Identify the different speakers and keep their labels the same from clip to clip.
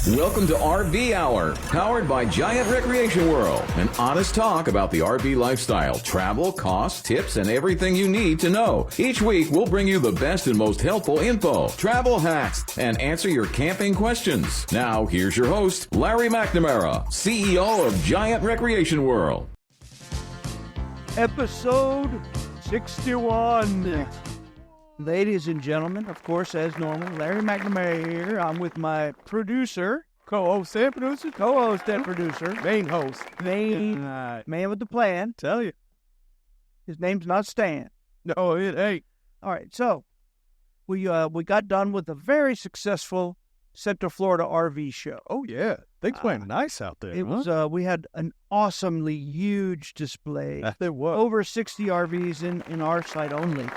Speaker 1: Welcome to RV Hour, powered by Giant Recreation World. An honest talk about the RV lifestyle, travel, costs, tips, and everything you need to know. Each week, we'll bring you the best and most helpful info, travel hacks, and answer your camping questions. Now, here's your host, Larry McNamara, CEO of Giant Recreation World.
Speaker 2: Episode 61. Ladies and gentlemen, of course, as normal, Larry McNamara here. I'm with my producer,
Speaker 3: co-host and producer, main host,
Speaker 2: man with the plan.
Speaker 3: Tell you,
Speaker 2: his name's not Stan.
Speaker 3: No, it ain't.
Speaker 2: All right, so we got done with a very successful Central Florida RV show.
Speaker 3: Oh yeah, things went nice out there.
Speaker 2: It was. We had an awesomely huge display.
Speaker 3: There was
Speaker 2: over 60 RVs in our site only.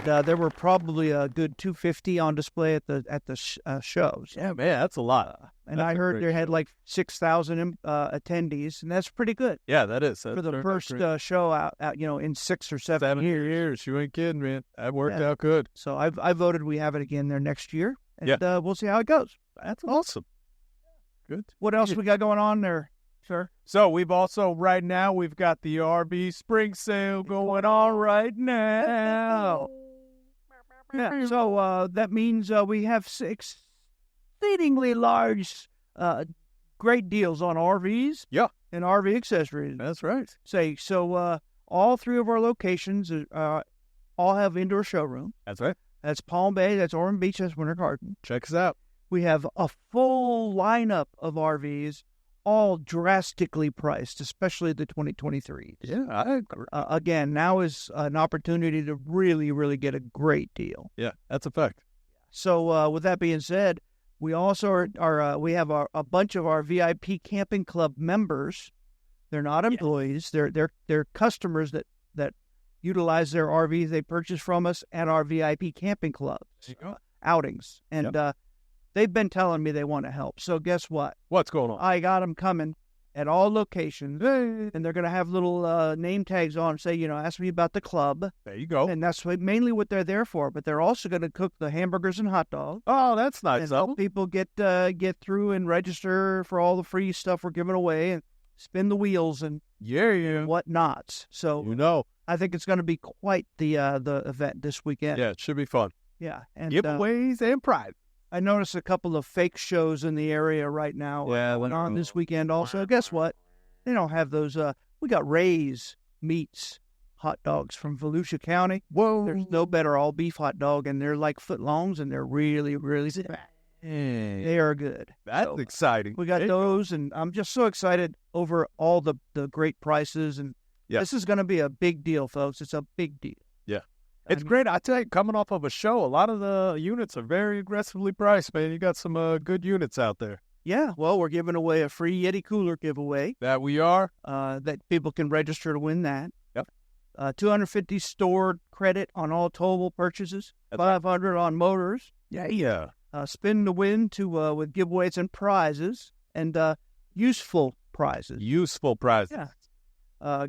Speaker 2: There were probably a good 250 on display at the shows.
Speaker 3: Yeah, man, that's a lot.
Speaker 2: And I heard they had like 6,000 attendees, and that's pretty good.
Speaker 3: Yeah, that is
Speaker 2: for the first show out in 6 or 7
Speaker 3: years. You ain't kidding, man. That worked out good.
Speaker 2: So I voted we have it again there next year, and we'll see how it goes.
Speaker 3: That's awesome. Good.
Speaker 2: What else we got going on there, sir?
Speaker 3: So we've got the RV spring sale going on right now.
Speaker 2: Yeah, so that means we have exceedingly large, great deals on RVs.
Speaker 3: Yeah.
Speaker 2: And RV accessories.
Speaker 3: That's right.
Speaker 2: So all 3 of our locations all have indoor showroom.
Speaker 3: That's right.
Speaker 2: That's Palm Bay, that's Ormond Beach, that's Winter Garden.
Speaker 3: Check us out.
Speaker 2: We have a full lineup of RVs, all drastically priced, especially the 2023s.
Speaker 3: Yeah, I agree.
Speaker 2: Again, now is an opportunity to really, really get a great deal.
Speaker 3: Yeah, that's a fact.
Speaker 2: So with that being said, we also we have a bunch of our VIP Camping Club members. They're not employees. They're customers that utilize their RVs they purchase from us at our VIP Camping Club outings. And they've been telling me they want to help. So guess what?
Speaker 3: What's going on?
Speaker 2: I got them coming at all locations, and they're going to have little name tags on, say, ask me about the club.
Speaker 3: There you go.
Speaker 2: And that's mainly what they're there for. But they're also going to cook the hamburgers and hot dogs.
Speaker 3: Oh, that's nice.
Speaker 2: And help people get through and register for all the free stuff we're giving away and spin the wheels and whatnots. So I think it's going to be quite the event this weekend.
Speaker 3: Yeah, it should be fun.
Speaker 2: Yeah, and
Speaker 3: giveaways and prizes.
Speaker 2: I noticed a couple of fake shows in the area right now. Went on this weekend also. Guess what? They don't have those. We got Ray's Meats hot dogs from Volusia County.
Speaker 3: Whoa.
Speaker 2: There's no better all beef hot dog, and they're like foot longs, and they're really, really good. They are good.
Speaker 3: That's exciting.
Speaker 2: We got those, and I'm just so excited over all the great prices. And this is going to be a big deal, folks. It's a big deal.
Speaker 3: Yeah. It's great. I tell you, coming off of a show, a lot of the units are very aggressively priced, man. You got some good units out there.
Speaker 2: Yeah, well, we're giving away a free Yeti cooler giveaway.
Speaker 3: That we are.
Speaker 2: That people can register to win that.
Speaker 3: Yep.
Speaker 2: 250 stored credit on all towable purchases.
Speaker 3: That's
Speaker 2: 500 on motors.
Speaker 3: Yeah.
Speaker 2: Spin to win with giveaways and prizes and useful prizes.
Speaker 3: Useful prizes.
Speaker 2: Yeah.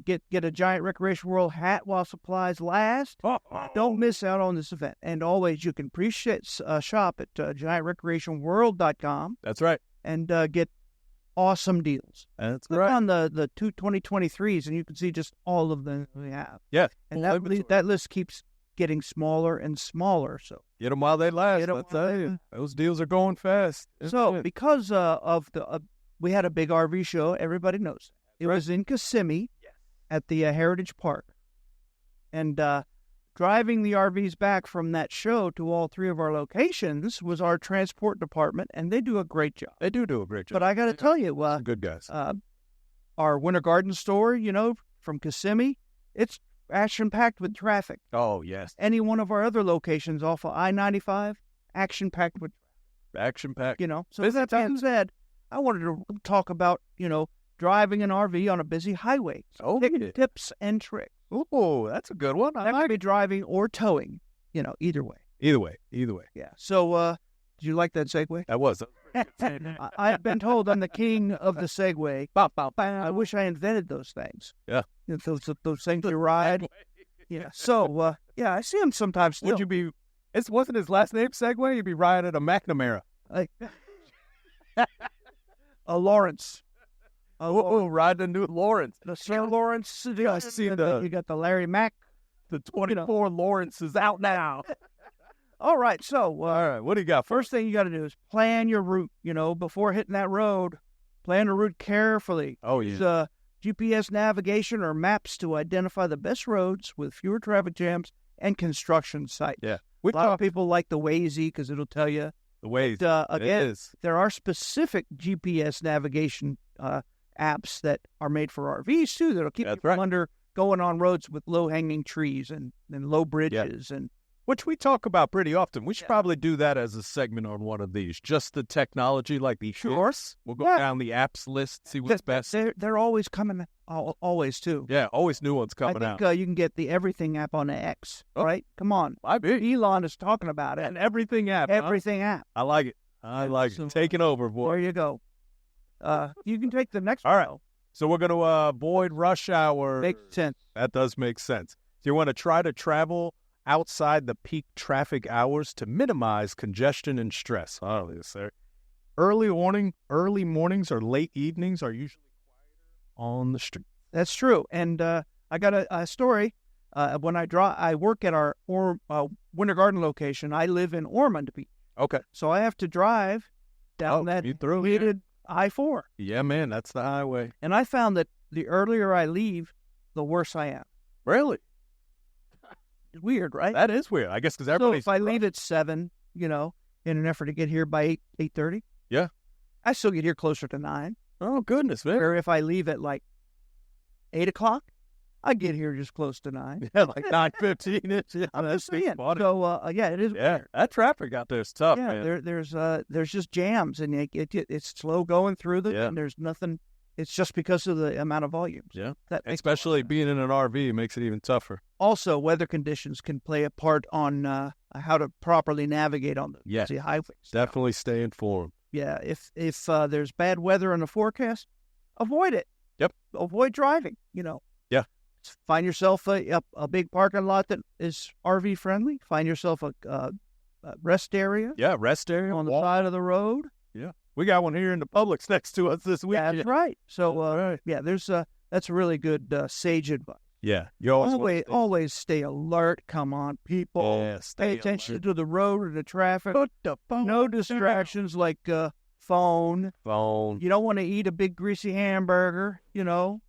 Speaker 2: Get a Giant Recreation World hat while supplies last. Don't miss out on this event. And always, you can shop at giantrecreationworld.com.
Speaker 3: That's right.
Speaker 2: And get awesome deals.
Speaker 3: That's
Speaker 2: Click
Speaker 3: right.
Speaker 2: on the 2023s, and you can see just all of them we have.
Speaker 3: Yeah.
Speaker 2: And that list keeps getting smaller and smaller. So
Speaker 3: get them while they last. Those deals are going fast.
Speaker 2: So because of we had a big RV show, everybody knows. It was in Kissimmee at the Heritage Park. And driving the RVs back from that show to all 3 of our locations was our transport department, and they do a great job.
Speaker 3: They do a great job.
Speaker 2: But I got to tell you,
Speaker 3: good guys.
Speaker 2: Our Winter Garden store, from Kissimmee, it's action-packed with traffic.
Speaker 3: Oh, yes.
Speaker 2: Any one of our other locations off of I-95, action-packed with traffic.
Speaker 3: Action-packed.
Speaker 2: So with that being said, I wanted to talk about, driving an RV on a busy highway. Tips and tricks.
Speaker 3: Oh, that's a good one.
Speaker 2: That could be driving or towing, either way.
Speaker 3: Either way.
Speaker 2: Yeah. So, did you like that segue?
Speaker 3: That was.
Speaker 2: I've been told I'm the king of the segue. I wish I invented those things.
Speaker 3: Yeah.
Speaker 2: Those things you ride. Yeah. So, I see them sometimes still.
Speaker 3: Wasn't his last name Segway? You'd be riding a McNamara.
Speaker 2: Lawrence.
Speaker 3: Riding a new Lawrence.
Speaker 2: The Sir Lawrence.
Speaker 3: I see
Speaker 2: you got the Larry Mack.
Speaker 3: The 24 Lawrence is out now.
Speaker 2: All right, so
Speaker 3: All right, what do you got?
Speaker 2: first thing you got to do is plan your route. Before hitting that road, plan the route carefully.
Speaker 3: Oh, yeah.
Speaker 2: Use GPS navigation or maps to identify the best roads with fewer traffic jams and construction sites.
Speaker 3: Yeah.
Speaker 2: A lot of people like the Waze because it'll tell you.
Speaker 3: The Waze.
Speaker 2: Again, there are specific GPS navigation apps that are made for RVs too. That'll keep you from going on roads with low-hanging trees and low bridges and.
Speaker 3: Which we talk about pretty often. We should probably do that as a segment on one of these. Just the technology, like the
Speaker 2: Sure.
Speaker 3: We'll go down the apps list, see what's best.
Speaker 2: They're always coming, always too.
Speaker 3: Yeah, always new ones coming
Speaker 2: I think,
Speaker 3: out.
Speaker 2: you can get the Everything app on the X, right? Come on. Elon is talking about it.
Speaker 3: An Everything app.
Speaker 2: Everything app.
Speaker 3: I like it. I like it. Taking over, boy.
Speaker 2: There you go. You can take the next
Speaker 3: All
Speaker 2: one.
Speaker 3: right. So we're going to avoid rush hour.
Speaker 2: Makes sense.
Speaker 3: That does make sense. So you want to try to travel outside the peak traffic hours to minimize congestion and stress. Oh, yes, sir. Early mornings or late evenings are usually quieter on the street.
Speaker 2: That's true. And I got a story. When I work at our Winter Garden location. I live in Ormond Beach.
Speaker 3: Okay.
Speaker 2: So I have to drive down that heated I-4.
Speaker 3: Yeah, man, that's the highway.
Speaker 2: And I found that the earlier I leave, the worse I am.
Speaker 3: Really?
Speaker 2: It's weird, right?
Speaker 3: That is weird. I guess because everybody's...
Speaker 2: So if I leave at 7, in an effort to get here by 8:30.
Speaker 3: Yeah.
Speaker 2: I still get here closer to 9.
Speaker 3: Oh, goodness, man.
Speaker 2: Or if I leave at 8 o'clock, I get here just close to 9.
Speaker 3: Yeah, 9:15. Yeah,
Speaker 2: I'm
Speaker 3: that's
Speaker 2: just saying.
Speaker 3: funny.
Speaker 2: So, it is
Speaker 3: Yeah,
Speaker 2: weird.
Speaker 3: that traffic out there is tough,
Speaker 2: Yeah,
Speaker 3: man.
Speaker 2: there's just jams, and it's slow going through them,
Speaker 3: Yeah.
Speaker 2: and there's nothing. It's just because of the amount of volumes.
Speaker 3: Yeah.
Speaker 2: That makes
Speaker 3: Especially being in an RV makes it even tougher.
Speaker 2: Also, weather conditions can play a part on how to properly navigate on the highways.
Speaker 3: Definitely stay informed.
Speaker 2: Yeah, if there's bad weather in the forecast, avoid it.
Speaker 3: Yep.
Speaker 2: Avoid driving.
Speaker 3: Yeah.
Speaker 2: Find yourself a big parking lot that is RV friendly. Find yourself a rest area.
Speaker 3: Yeah, rest area
Speaker 2: on the side of the road.
Speaker 3: Yeah, we got one here in the Publix next to us this week.
Speaker 2: That's right. So that's really good sage advice.
Speaker 3: Yeah, you
Speaker 2: Always stay alert. Come on, people.
Speaker 3: Yeah,
Speaker 2: pay attention to the road or the traffic. Put the phone. No distractions like phone. You don't want to eat a big greasy hamburger. Don't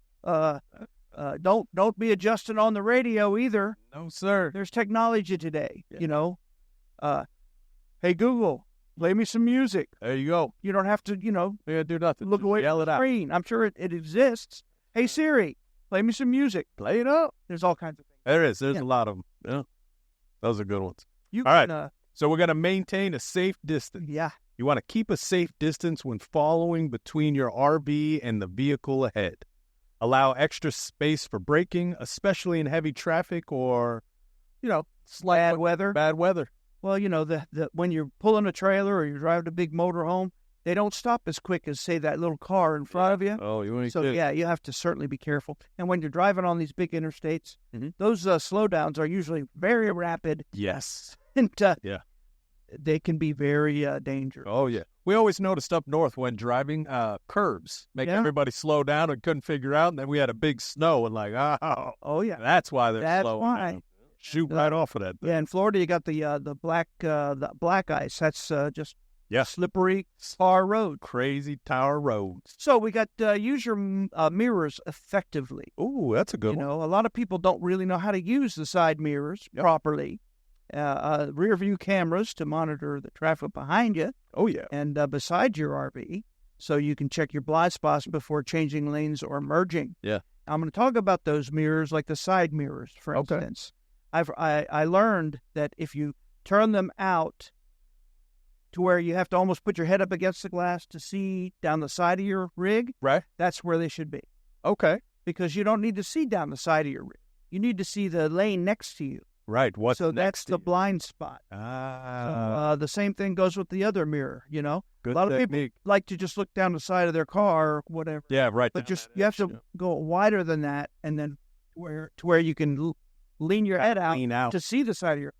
Speaker 2: be adjusting on the radio either.
Speaker 3: No, sir.
Speaker 2: There's technology today. Hey Google, play me some music.
Speaker 3: There you go.
Speaker 2: You don't have to,
Speaker 3: do nothing.
Speaker 2: Look
Speaker 3: Just
Speaker 2: away
Speaker 3: yell
Speaker 2: from
Speaker 3: it
Speaker 2: the
Speaker 3: out.
Speaker 2: screen. I'm sure it exists. Hey Siri, play me some music.
Speaker 3: Play it up.
Speaker 2: There's all kinds of things.
Speaker 3: There is. There's a lot of them. Yeah, those are good ones.
Speaker 2: All
Speaker 3: right. So we're gonna maintain a safe distance.
Speaker 2: Yeah.
Speaker 3: You want to keep a safe distance when following between your RV and the vehicle ahead. Allow extra space for braking, especially in heavy traffic or,
Speaker 2: Bad weather.
Speaker 3: Bad weather.
Speaker 2: Well, when you're pulling a trailer or you're driving a big motorhome, they don't stop as quick as, say, that little car in front of you.
Speaker 3: Oh, you ain't
Speaker 2: So,
Speaker 3: kidding.
Speaker 2: you have to certainly be careful. And when you're driving on these big interstates, those slowdowns are usually very rapid.
Speaker 3: Yes.
Speaker 2: And
Speaker 3: Yeah.
Speaker 2: they can be very dangerous.
Speaker 3: Oh, yeah. We always noticed up north when driving curbs make everybody slow down and couldn't figure out. And then we had a big snow and
Speaker 2: Oh, yeah.
Speaker 3: that's why they're
Speaker 2: That's
Speaker 3: slowing
Speaker 2: why.
Speaker 3: down. Shoot right off of that thing.
Speaker 2: Yeah, in Florida, you got the black ice. That's just slippery, tar road.
Speaker 3: Crazy tower roads.
Speaker 2: So we got use your mirrors effectively.
Speaker 3: Ooh, that's a good one.
Speaker 2: A lot of people don't really know how to use the side mirrors properly. Rear view cameras to monitor the traffic behind you.
Speaker 3: Oh, yeah.
Speaker 2: And beside your RV, so you can check your blind spots before changing lanes or merging.
Speaker 3: Yeah.
Speaker 2: I'm going to talk about those mirrors, like the side mirrors, for instance. I learned that if you turn them out to where you have to almost put your head up against the glass to see down the side of your rig,
Speaker 3: right?
Speaker 2: That's where they should be.
Speaker 3: Okay.
Speaker 2: Because you don't need to see down the side of your rig. You need to see the lane next to you.
Speaker 3: Right.
Speaker 2: So that's the blind spot. The same thing goes with the other mirror,
Speaker 3: Good
Speaker 2: a lot of people like to just look down the side of their car or whatever.
Speaker 3: Yeah, right.
Speaker 2: But you have to go wider than that, and then where you can lean your head out to see the side of your car.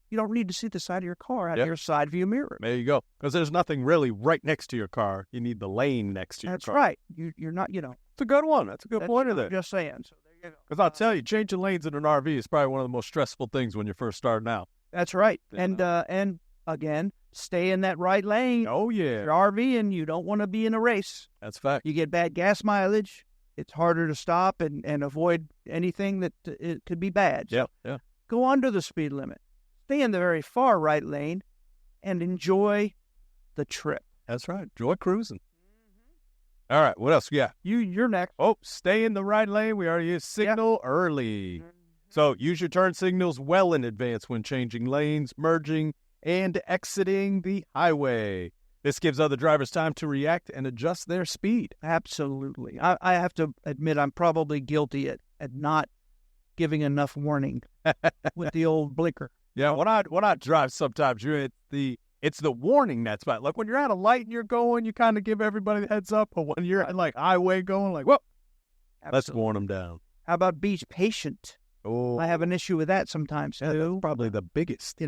Speaker 2: You don't need to see the side of your car out of your side view mirror.
Speaker 3: There you go. Because there's nothing really right next to your car. You need the lane next to your car.
Speaker 2: That's right. You're not,
Speaker 3: It's a good one. That's a good point of there.
Speaker 2: Just saying. So there you go.
Speaker 3: Because I'll tell you, changing lanes in an RV is probably one of the most stressful things when you're first starting out.
Speaker 2: That's right. And again, stay in that right lane.
Speaker 3: Oh, yeah.
Speaker 2: You're RVing, you don't want to be in a race.
Speaker 3: That's a fact.
Speaker 2: You get bad gas mileage. It's harder to stop and avoid anything that it could be bad.
Speaker 3: Yeah,
Speaker 2: So go under the speed limit. Stay in the very far right lane and enjoy the trip.
Speaker 3: That's right. Enjoy cruising. All right. What else we got?
Speaker 2: You're next.
Speaker 3: Oh, stay in the right lane. We already used signal early. So use your turn signals well in advance when changing lanes, merging, and exiting the highway. This gives other drivers time to react and adjust their speed.
Speaker 2: Absolutely. I have to admit I'm probably guilty at not giving enough warning with the old blinker.
Speaker 3: Yeah, when I drive sometimes, it's the warning that's bad. Like when you're at a light and you're going, you kind of give everybody the heads up. But when you're at like highway going, like, whoa, let's warn them down.
Speaker 2: How about be patient?
Speaker 3: Oh,
Speaker 2: I have an issue with that sometimes too.
Speaker 3: That's probably the biggest.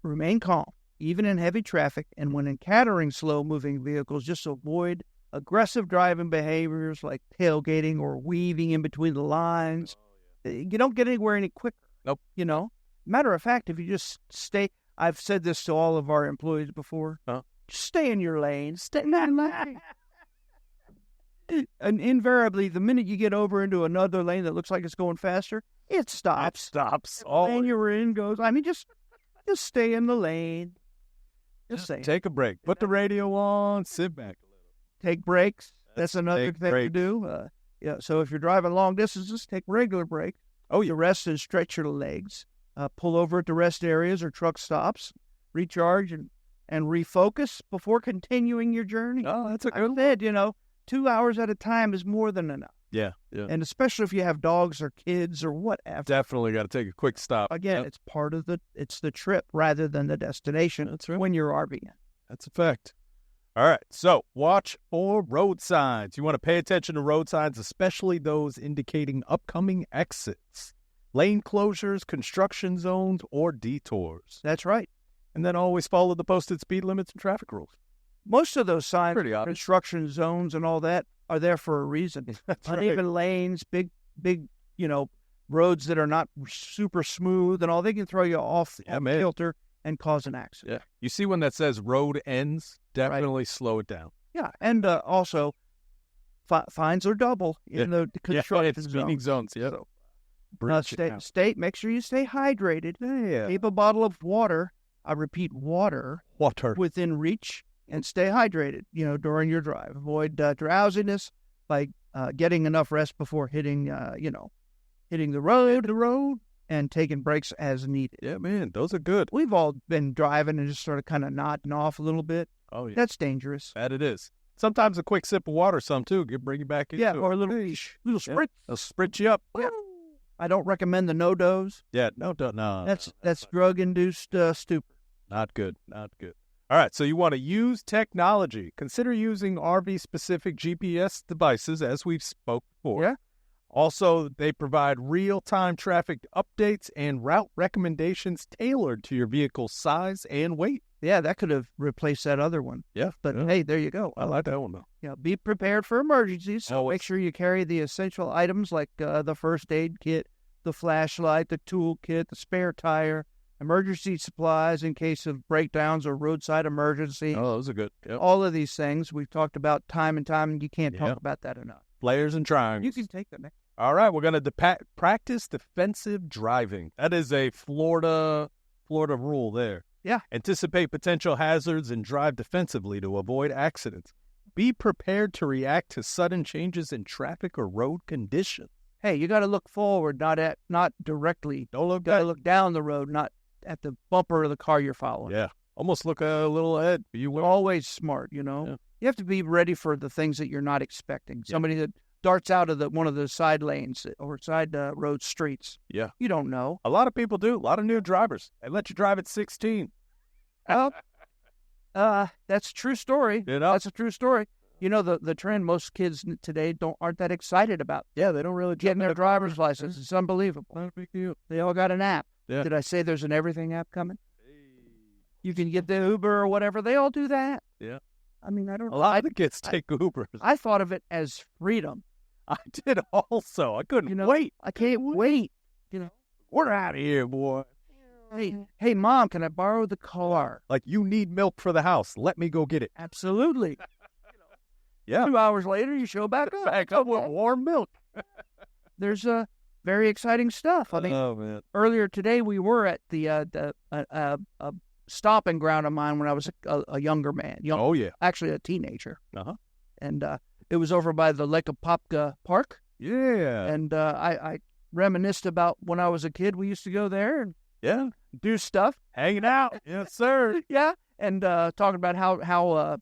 Speaker 2: Remain calm, even in heavy traffic, and when encountering slow-moving vehicles, just avoid aggressive driving behaviors like tailgating or weaving in between the lines. You don't get anywhere any quicker.
Speaker 3: Nope.
Speaker 2: Matter of fact, if you just stay, I've said this to all of our employees before, just stay in your lane. Stay in that lane. And invariably, the minute you get over into another lane that looks like it's going faster, it stops.
Speaker 3: Stops.
Speaker 2: The lane you're in goes, just stay in the lane. Just say.
Speaker 3: Take a break. Put the radio on. Sit back a little.
Speaker 2: Take breaks. That's another thing to do. So if you're driving long distances, take regular breaks. Oh, you rest and stretch your legs. Pull over at the rest areas or truck stops. Recharge and refocus before continuing your journey.
Speaker 3: Oh, that's a good one.
Speaker 2: I said, 2 hours at a time is more than enough.
Speaker 3: Yeah.
Speaker 2: And especially if you have dogs or kids or whatever.
Speaker 3: Definitely got to take a quick stop.
Speaker 2: Again, it's part of it's the trip rather than the destination.
Speaker 3: That's right.
Speaker 2: When you're RVing.
Speaker 3: That's a fact. All right. So watch for road signs. You want to pay attention to road signs, especially those indicating upcoming exits, lane closures, construction zones, or detours.
Speaker 2: That's right.
Speaker 3: And then always follow the posted speed limits and traffic rules.
Speaker 2: Most of those signs,
Speaker 3: pretty obvious.
Speaker 2: Construction zones and all that, are there for a reason. Uneven lanes, big, roads that are not super smooth and all. They can throw you off kilter and cause an accident.
Speaker 3: Yeah. You see when that says road ends, definitely slow it down.
Speaker 2: Yeah. And also, fines are double in the construction
Speaker 3: zones. Yeah.
Speaker 2: So, make sure you stay hydrated.
Speaker 3: Yeah.
Speaker 2: Keep a bottle of water. I repeat, water within reach. And stay hydrated, during your drive. Avoid drowsiness by getting enough rest before hitting the road, and taking breaks as needed.
Speaker 3: Yeah, man, those are good.
Speaker 2: We've all been driving and just sort of kind of nodding off a little bit.
Speaker 3: Oh, yeah.
Speaker 2: That's dangerous.
Speaker 3: That it is. Sometimes a quick sip of water, too, can bring you back into it.
Speaker 2: Or a little spritz.
Speaker 3: They'll spritz you up.
Speaker 2: Yeah. I don't recommend the no-dose.
Speaker 3: Yeah, no.
Speaker 2: That's drug-induced stupor.
Speaker 3: Not good. All right, so you want to use technology. Consider using RV-specific GPS devices, as we've spoke before.
Speaker 2: Yeah.
Speaker 3: Also, they provide real-time traffic updates and route recommendations tailored to your vehicle's size and weight.
Speaker 2: Yeah, that could have replaced that other one.
Speaker 3: Yeah.
Speaker 2: But, hey, there you go.
Speaker 3: I like that one, though.
Speaker 2: Be prepared for emergencies. So make sure you carry the essential items like the first aid kit, the flashlight, the tool kit, the spare tire, emergency supplies in case of breakdowns or roadside emergency.
Speaker 3: Oh, those are good. Yep.
Speaker 2: All of these things we've talked about time and time, and you can't talk about that enough.
Speaker 3: Flares and triangles.
Speaker 2: You can take them.
Speaker 3: All right, we're going to practice defensive driving. That is a Florida rule there.
Speaker 2: Yeah.
Speaker 3: Anticipate potential hazards and drive defensively to avoid accidents. Be prepared to react to sudden changes in traffic or road conditions.
Speaker 2: Hey, you got to look forward, not directly.
Speaker 3: Don't look.
Speaker 2: Got to look down the road, not at the bumper of the car you're following.
Speaker 3: Yeah, almost look a little ahead.
Speaker 2: You're always smart,
Speaker 3: Yeah.
Speaker 2: You have to be ready for the things that you're not expecting. Somebody that darts out of one of the side lanes or side road streets.
Speaker 3: Yeah.
Speaker 2: You don't know.
Speaker 3: A lot of people do. A lot of new drivers. They let you drive at 16.
Speaker 2: Well, that's a true story. That's a true story. The trend most kids today aren't that excited about.
Speaker 3: Yeah, they don't really
Speaker 2: getting their driver's license. It's unbelievable.
Speaker 3: Not a big deal.
Speaker 2: They all got an app.
Speaker 3: Yeah.
Speaker 2: Did I say there's an everything app coming? You can get the Uber or whatever. They all do that.
Speaker 3: Yeah.
Speaker 2: I mean, I don't.
Speaker 3: A lot of the kids take Ubers.
Speaker 2: I thought of it as freedom.
Speaker 3: I did also. I couldn't wait.
Speaker 2: I can't wait.
Speaker 3: We're out of here, boy.
Speaker 2: Hey, Mom, can I borrow the car?
Speaker 3: Like, you need milk for the house. Let me go get it.
Speaker 2: Absolutely.
Speaker 3: Yeah.
Speaker 2: 2 hours later, you show back up.
Speaker 3: Back up with warm milk.
Speaker 2: There's very exciting stuff. I mean,
Speaker 3: oh, man.
Speaker 2: Earlier today, we were at the stomping ground of mine when I was a younger man.
Speaker 3: Oh, yeah.
Speaker 2: Actually, a teenager.
Speaker 3: Uh-huh.
Speaker 2: And it was over by the Lake Apopka Park.
Speaker 3: Yeah.
Speaker 2: And I reminisced about when I was a kid. We used to go there and do stuff.
Speaker 3: Hanging out. Yes, sir.
Speaker 2: Yeah. And talking about how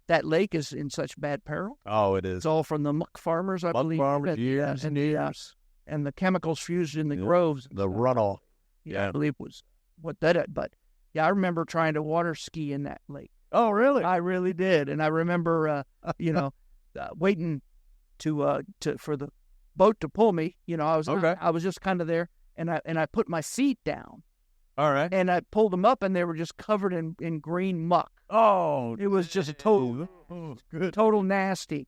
Speaker 2: that lake is in such bad peril.
Speaker 3: Oh, it is.
Speaker 2: It's all from the muck farmers, I believe.
Speaker 3: Farmers, years and years.
Speaker 2: And the chemicals fused in the groves.
Speaker 3: The runoff.
Speaker 2: Yeah, I believe was what did it. But, yeah, I remember trying to water ski in that lake.
Speaker 3: Oh, really?
Speaker 2: I really did. And I remember, waiting for the boat to pull me. I was just kind of there, and I put my seat down.
Speaker 3: All right.
Speaker 2: And I pulled them up, and they were just covered in green muck.
Speaker 3: Oh,
Speaker 2: it was just a total nasty.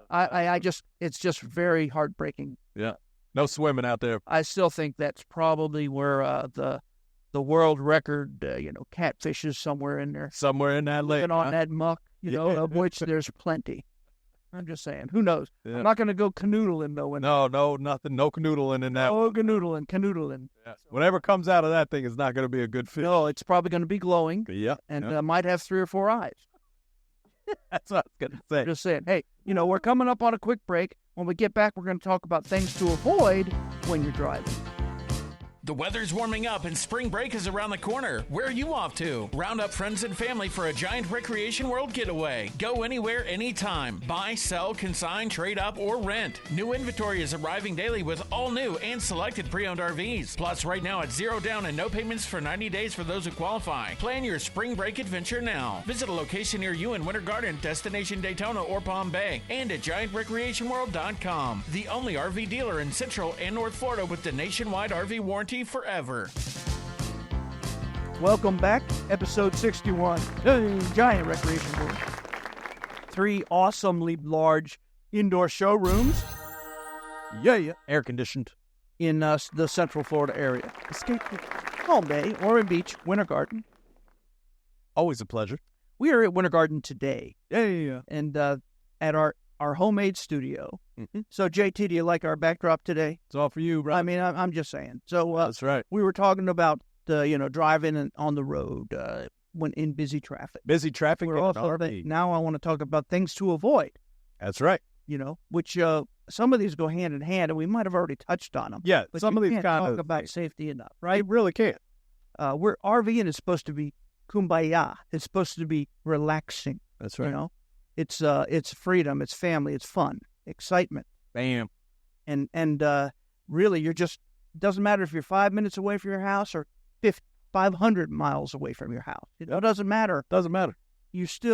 Speaker 2: It's just very heartbreaking.
Speaker 3: Yeah. No swimming out there.
Speaker 2: I still think that's probably where the world record, catfish is somewhere in there.
Speaker 3: Somewhere in that lake.
Speaker 2: And on that muck, of which there's plenty. I'm just saying. Who knows? Yeah. I'm not going to go canoodling, though.
Speaker 3: No, nothing. No canoodling in that.
Speaker 2: Oh, canoodling.
Speaker 3: Yeah. Whatever comes out of that thing is not going to be a good fish.
Speaker 2: No, it's probably going to be glowing.
Speaker 3: Yeah.
Speaker 2: And might have 3 or 4 eyes.
Speaker 3: That's what I was going to say.
Speaker 2: Just saying. Hey, we're coming up on a quick break. When we get back, we're going to talk about things to avoid when you're driving.
Speaker 4: The weather's warming up and spring break is around the corner. Where are you off to? Round up friends and family for a giant Recreation World getaway. Go anywhere, anytime. Buy, sell, consign, trade up, or rent. New inventory is arriving daily with all new and selected pre-owned RVs. Plus, right now, it's 0 down and no payments for 90 days for those who qualify. Plan your spring break adventure now. Visit a location near you in Winter Garden, Destination Daytona, or Palm Bay. And at GiantRecreationWorld.com. The only RV dealer in Central and North Florida with the nationwide RV warranty forever.
Speaker 2: Welcome back, episode 61, Giant Recreation World. 3 awesomely large indoor showrooms.
Speaker 3: Yeah. Air conditioned.
Speaker 2: In the Central Florida area. Escape Palm Bay, Ormond Beach, Winter Garden.
Speaker 3: Always a pleasure.
Speaker 2: We are at Winter Garden today.
Speaker 3: Yeah.
Speaker 2: And at our homemade studio.
Speaker 3: Mm-hmm.
Speaker 2: So, JT, do you like our backdrop today?
Speaker 3: It's all for you, bro.
Speaker 2: I mean, I'm just saying. So,
Speaker 3: that's right.
Speaker 2: We were talking about, driving on the road when in busy traffic.
Speaker 3: Busy traffic.
Speaker 2: Now I want to talk about things to avoid.
Speaker 3: That's right.
Speaker 2: Which some of these go hand in hand, and we might have already touched on them.
Speaker 3: Yeah,
Speaker 2: but
Speaker 3: some of these
Speaker 2: can't
Speaker 3: kind
Speaker 2: talk about safety enough, right?
Speaker 3: You really can't.
Speaker 2: We're RVing is supposed to be kumbaya. It's supposed to be relaxing.
Speaker 3: That's right.
Speaker 2: It's freedom, it's family, it's fun, excitement.
Speaker 3: Bam.
Speaker 2: And really, doesn't matter if you're 5 minutes away from your house or 500 miles away from your house. It doesn't matter.
Speaker 3: Doesn't matter.
Speaker 2: It's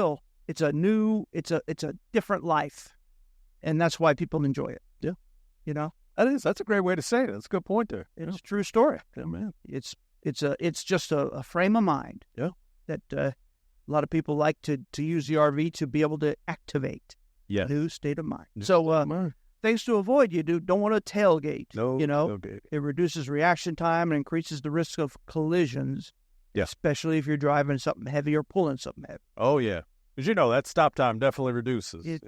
Speaker 2: a different life, and that's why people enjoy it.
Speaker 3: Yeah. That's a great way to say it. That's a good point there.
Speaker 2: It's a true story.
Speaker 3: Yeah, man.
Speaker 2: It's just a frame of mind.
Speaker 3: Yeah.
Speaker 2: That a lot of people like to use the RV to be able to activate a new state of mind. Things to avoid, you don't want to tailgate.
Speaker 3: No, tailgate.
Speaker 2: It reduces reaction time and increases the risk of collisions.
Speaker 3: Yeah.
Speaker 2: Especially if you're driving something heavy or pulling something heavy.
Speaker 3: Oh, yeah. Because, that stop time definitely reduces.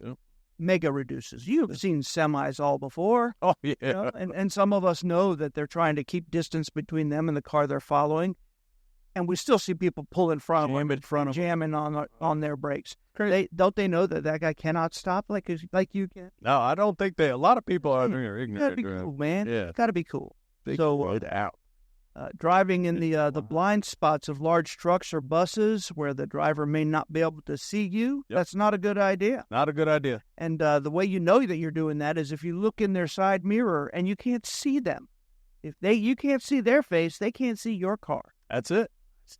Speaker 2: Mega reduces. You've seen semis all before.
Speaker 3: Oh, yeah.
Speaker 2: And some of us know that they're trying to keep distance between them and the car they're following. And we still see people pull in front of them, jamming on their brakes. Don't they know that guy cannot stop like you can?
Speaker 3: No, I don't think a lot of people are ignorant.
Speaker 2: You gotta be cool, man.
Speaker 3: Yeah.
Speaker 2: Got to be cool.
Speaker 3: Out.
Speaker 2: Driving in the blind spots of large trucks or buses where the driver may not be able to see you, that's not a good idea.
Speaker 3: Not a good idea.
Speaker 2: And the way you know that you're doing that is if you look in their side mirror and you can't see them. If you can't see their face, they can't see your car.
Speaker 3: That's it.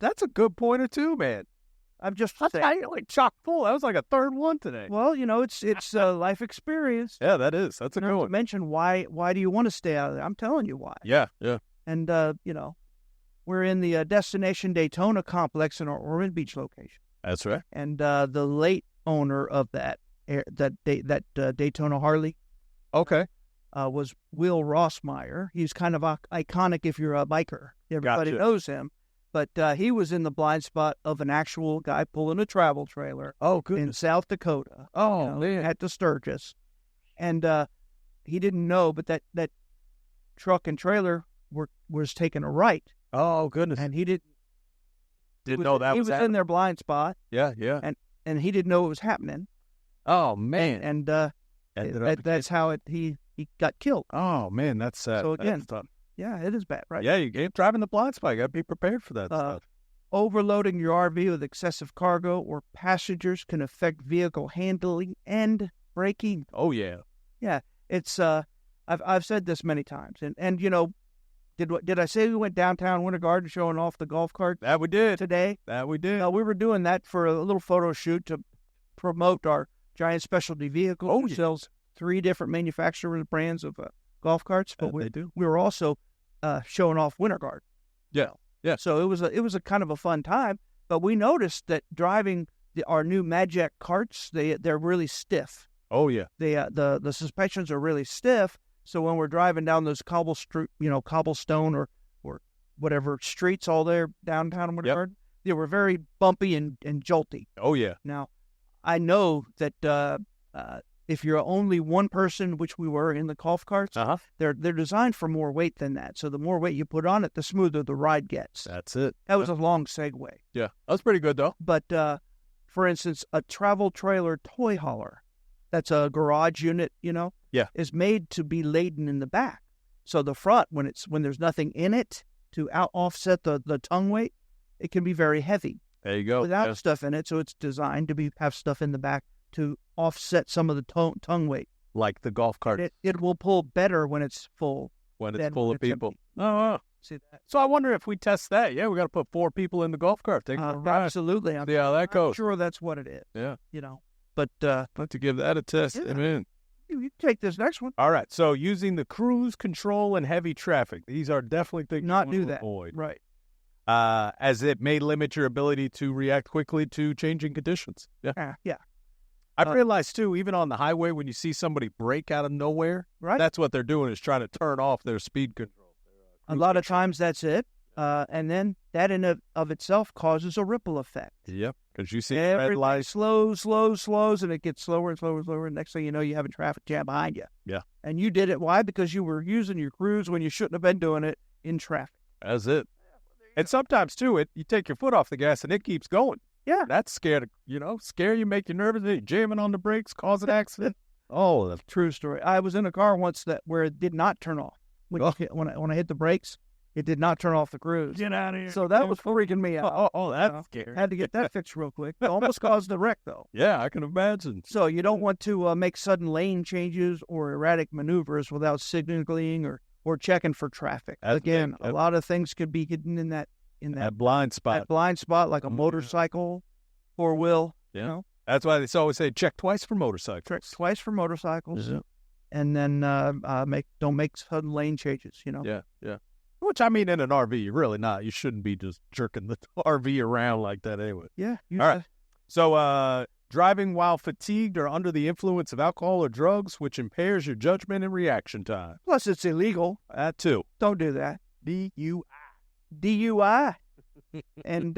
Speaker 3: That's a good pointer too, man.
Speaker 2: I'm just
Speaker 3: saying, like chock full. That was like a third one today.
Speaker 2: Well, it's life experience.
Speaker 3: Yeah, that is. That's a good one.
Speaker 2: Mention why do you want to stay out of there? I'm telling you why.
Speaker 3: Yeah.
Speaker 2: And, we're in the Destination Daytona complex in our Ormond Beach location.
Speaker 3: That's right.
Speaker 2: And the late owner of that Daytona Harley
Speaker 3: Okay.
Speaker 2: was Will Rossmeyer. He's kind of iconic if you're a biker. Everybody
Speaker 3: Gotcha.
Speaker 2: knows him. But he was in the blind spot of an actual guy pulling a travel trailer
Speaker 3: Oh,
Speaker 2: in
Speaker 3: goodness.
Speaker 2: South Dakota.
Speaker 3: Oh, man.
Speaker 2: At the Sturgis. And he didn't know, but that truck and trailer was taking a right.
Speaker 3: Oh, goodness.
Speaker 2: And he didn't
Speaker 3: know that
Speaker 2: he
Speaker 3: was
Speaker 2: was in their blind spot,
Speaker 3: Yeah.
Speaker 2: and he didn't know it was happening.
Speaker 3: Oh, man.
Speaker 2: And
Speaker 3: Ended up-
Speaker 2: that's how he got killed.
Speaker 3: Oh, man, that's sad.
Speaker 2: So again,
Speaker 3: That's tough.
Speaker 2: Yeah, it is bad, right?
Speaker 3: Yeah, you ain't driving the blind spot. You got to be prepared for that stuff.
Speaker 2: Overloading your RV with excessive cargo or passengers can affect vehicle handling and braking.
Speaker 3: Oh, yeah.
Speaker 2: Yeah, it's I've said this many times, and did I say we went downtown Winter Garden showing off the golf cart
Speaker 3: That we did.
Speaker 2: today?
Speaker 3: That we did.
Speaker 2: No, we were doing that for a little photo shoot to promote our giant specialty vehicle.
Speaker 3: Oh,
Speaker 2: It
Speaker 3: yeah.
Speaker 2: sells 3 different manufacturers' brands of golf carts, but
Speaker 3: They do.
Speaker 2: we were also showing off Winter Guard.
Speaker 3: Yeah. Yeah.
Speaker 2: So it was a kind of a fun time, but we noticed that driving our new Magic carts, they're really stiff.
Speaker 3: Oh, yeah.
Speaker 2: The suspensions are really stiff. So when we're driving down those cobblestone or whatever streets all there downtown Winter
Speaker 3: Yep.
Speaker 2: Garden, they were very bumpy and jolty.
Speaker 3: Oh, yeah.
Speaker 2: Now, I know that if you're only one person, which we were in the golf carts,
Speaker 3: Uh-huh.
Speaker 2: they're designed for more weight than that. So the more weight you put on it, the smoother the ride gets.
Speaker 3: That's it.
Speaker 2: That was a long segue.
Speaker 3: Yeah. That's pretty good, though.
Speaker 2: But for instance, a travel trailer toy hauler, that's a garage unit,
Speaker 3: Yeah.
Speaker 2: is made to be laden in the back. So the front, when there's nothing in it to offset the tongue weight, it can be very heavy
Speaker 3: There you go.
Speaker 2: without
Speaker 3: Yeah.
Speaker 2: stuff in it. So it's designed to have stuff in the back to offset some of the tongue weight.
Speaker 3: Like the golf cart
Speaker 2: It will pull better when it's full.
Speaker 3: when it's
Speaker 2: than
Speaker 3: full
Speaker 2: when
Speaker 3: of
Speaker 2: it's
Speaker 3: people.
Speaker 2: empty.
Speaker 3: Oh, wow.
Speaker 2: See that?
Speaker 3: So I wonder if we test that. Yeah, we got to put 4 people in the golf cart. Take it for a ride.
Speaker 2: Absolutely. I'm
Speaker 3: See how that goes.
Speaker 2: sure that's what it is.
Speaker 3: Yeah.
Speaker 2: But
Speaker 3: I'd like to give that a test.
Speaker 2: Yeah.
Speaker 3: Amen.
Speaker 2: you take this next one.
Speaker 3: All right. So using the cruise control and heavy traffic. These are definitely things
Speaker 2: Not
Speaker 3: you
Speaker 2: do
Speaker 3: want to
Speaker 2: that.
Speaker 3: avoid.
Speaker 2: Right.
Speaker 3: As it may limit your ability to react quickly to changing conditions. Yeah.
Speaker 2: Yeah.
Speaker 3: I've realized, too, even on the highway, when you see somebody brake out of nowhere,
Speaker 2: Right.
Speaker 3: that's what they're doing is trying to turn off their speed control.
Speaker 2: A lot of times that's it. And then that in of itself causes a ripple effect.
Speaker 3: Yep. Because you see red
Speaker 2: Everything
Speaker 3: lights.
Speaker 2: slows, and it gets slower and slower and slower. And next thing you know, you have a traffic jam behind you.
Speaker 3: Yeah.
Speaker 2: And you did it. Why? Because you were using your cruise when you shouldn't have been doing it in traffic.
Speaker 3: That's it. And sometimes, too, you take your foot off the gas and it keeps going.
Speaker 2: Yeah.
Speaker 3: That's scared, scare you, make you nervous, and you're jamming on the brakes, cause an accident. Oh, that's
Speaker 2: True story. I was in a car once where it did not turn off. When I hit the brakes, it did not turn off the cruise.
Speaker 3: get out of here.
Speaker 2: So that was freaking me out.
Speaker 3: That's scary.
Speaker 2: Had to get that fixed real quick. It almost caused a wreck, though.
Speaker 3: Yeah, I can imagine.
Speaker 2: So you don't want to make sudden lane changes or erratic maneuvers without signaling or checking for traffic.
Speaker 3: That's
Speaker 2: Again,
Speaker 3: big.
Speaker 2: a lot of things could be hidden in that
Speaker 3: That blind spot.
Speaker 2: that blind spot, like a
Speaker 3: Mhm.
Speaker 2: motorcycle, 4-wheel.
Speaker 3: Yeah. That's why they always say check twice for motorcycles.
Speaker 2: Trick twice for motorcycles,
Speaker 3: Yeah.
Speaker 2: and then don't make sudden lane changes.
Speaker 3: Yeah. Which, I mean, in an RV, you're really not. You shouldn't be just jerking the RV around like that anyway.
Speaker 2: Yeah.
Speaker 3: All right. So, driving while fatigued or under the influence of alcohol or drugs, which impairs your judgment and reaction time.
Speaker 2: Plus, it's illegal.
Speaker 3: That, too.
Speaker 2: Don't do that.
Speaker 3: DUI.
Speaker 2: DUI. And,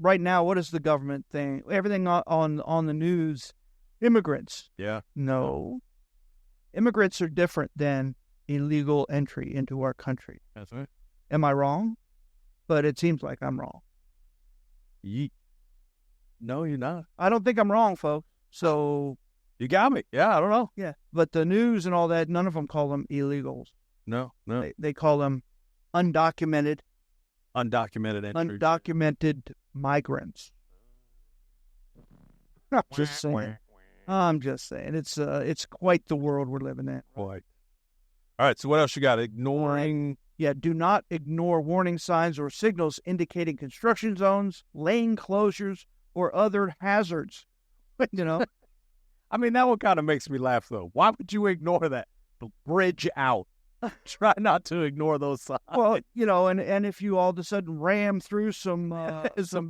Speaker 2: right now, what is the government thing? Everything on the news, immigrants.
Speaker 3: Yeah.
Speaker 2: No. Immigrants are different than illegal entry into our country.
Speaker 3: That's right.
Speaker 2: Am I wrong? But it seems like I'm wrong.
Speaker 3: Yeet. No, you're not.
Speaker 2: I don't think I'm wrong, folks. So,
Speaker 3: You got me. Yeah, I don't know.
Speaker 2: yeah. But the news and all that, none of them call them illegals.
Speaker 3: No.
Speaker 2: They call them undocumented
Speaker 3: Undocumented entry.
Speaker 2: undocumented migrants. Just saying. I'm just saying. It's quite the world we're living in.
Speaker 3: Boy. All right, so what else you got? Ignoring.
Speaker 2: Yeah, do not ignore warning signs or signals indicating construction zones, lane closures, or other hazards.
Speaker 3: I mean, that one kind of makes me laugh, though. Why would you ignore that? The bridge out. Try not to ignore those signs.
Speaker 2: Well, and if you all of a sudden ram through some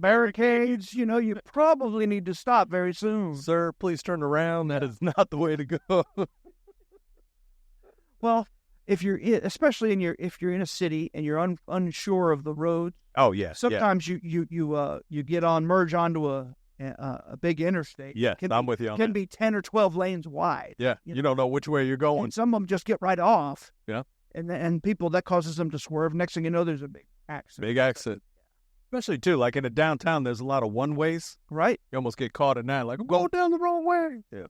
Speaker 2: barricades, you probably need to stop very soon.
Speaker 3: Sir, please turn around. That is not the way to go.
Speaker 2: Well, if you're if you're in a city and you're unsure of the road,
Speaker 3: Oh, yes.
Speaker 2: sometimes you get merge onto a big interstate.
Speaker 3: Yeah,
Speaker 2: Can
Speaker 3: I'm
Speaker 2: be-
Speaker 3: with you on
Speaker 2: Can
Speaker 3: that.
Speaker 2: be 10 or 12 lanes wide.
Speaker 3: Yeah, you don't know which way you're going.
Speaker 2: And some of them just get right off.
Speaker 3: Yeah.
Speaker 2: And people, that causes them to swerve. Next thing you know, there's a big accident.
Speaker 3: Big accident. Especially, too, like in a downtown, there's a lot of one-ways.
Speaker 2: Right?
Speaker 3: You almost get caught in that, like, I'm going down the wrong way. Yeah.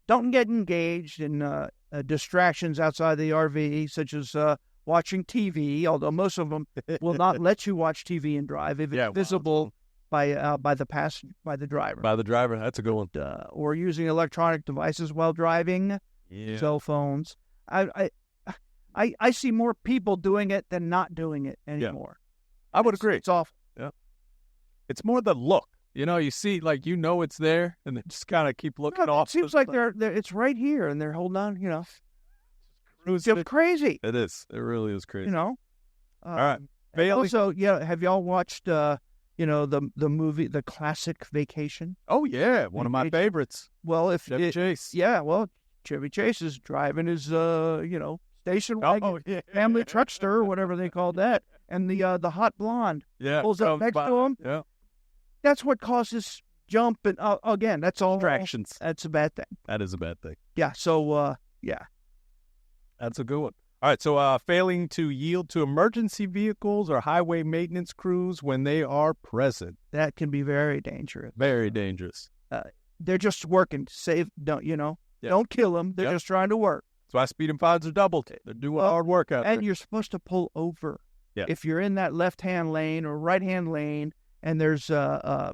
Speaker 2: Don't get engaged in distractions outside the RV, such as watching TV, although most of them will not let you watch TV and drive if it's visible by the driver.
Speaker 3: By the driver, that's a good one.
Speaker 2: Or using electronic devices while driving, cell phones. I see more people doing it than not doing it anymore.
Speaker 3: I would agree.
Speaker 2: It's awful.
Speaker 3: Yeah. It's more the look. You see, like, it's there, and they just kind of keep looking off.
Speaker 2: It seems like they're it's right here, and they're holding on, It's crazy.
Speaker 3: It is. It really is crazy.
Speaker 2: All
Speaker 3: right.
Speaker 2: Also, have y'all watched, the movie, the classic Vacation?
Speaker 3: Oh, yeah. One of my favorites.
Speaker 2: Well,
Speaker 3: Chevy Chase.
Speaker 2: Yeah, well, Chevy Chase is driving his, station wagon, family truckster, or whatever they call that, and the hot blonde pulls up next to him.
Speaker 3: Yeah.
Speaker 2: That's what causes jump, and again, that's all
Speaker 3: distractions.
Speaker 2: That's a bad thing.
Speaker 3: That is a bad thing.
Speaker 2: Yeah. So, yeah.
Speaker 3: That's a good one. All right, so failing to yield to emergency vehicles or highway maintenance crews when they are present.
Speaker 2: That can be very dangerous.
Speaker 3: Very dangerous.
Speaker 2: They're just working to save, don't kill them. They're just trying to work.
Speaker 3: That's why speeding fines are doubled. They're doing hard work out there.
Speaker 2: And you're supposed to pull over.
Speaker 3: Yeah.
Speaker 2: If you're in that left-hand lane or right-hand lane and there's a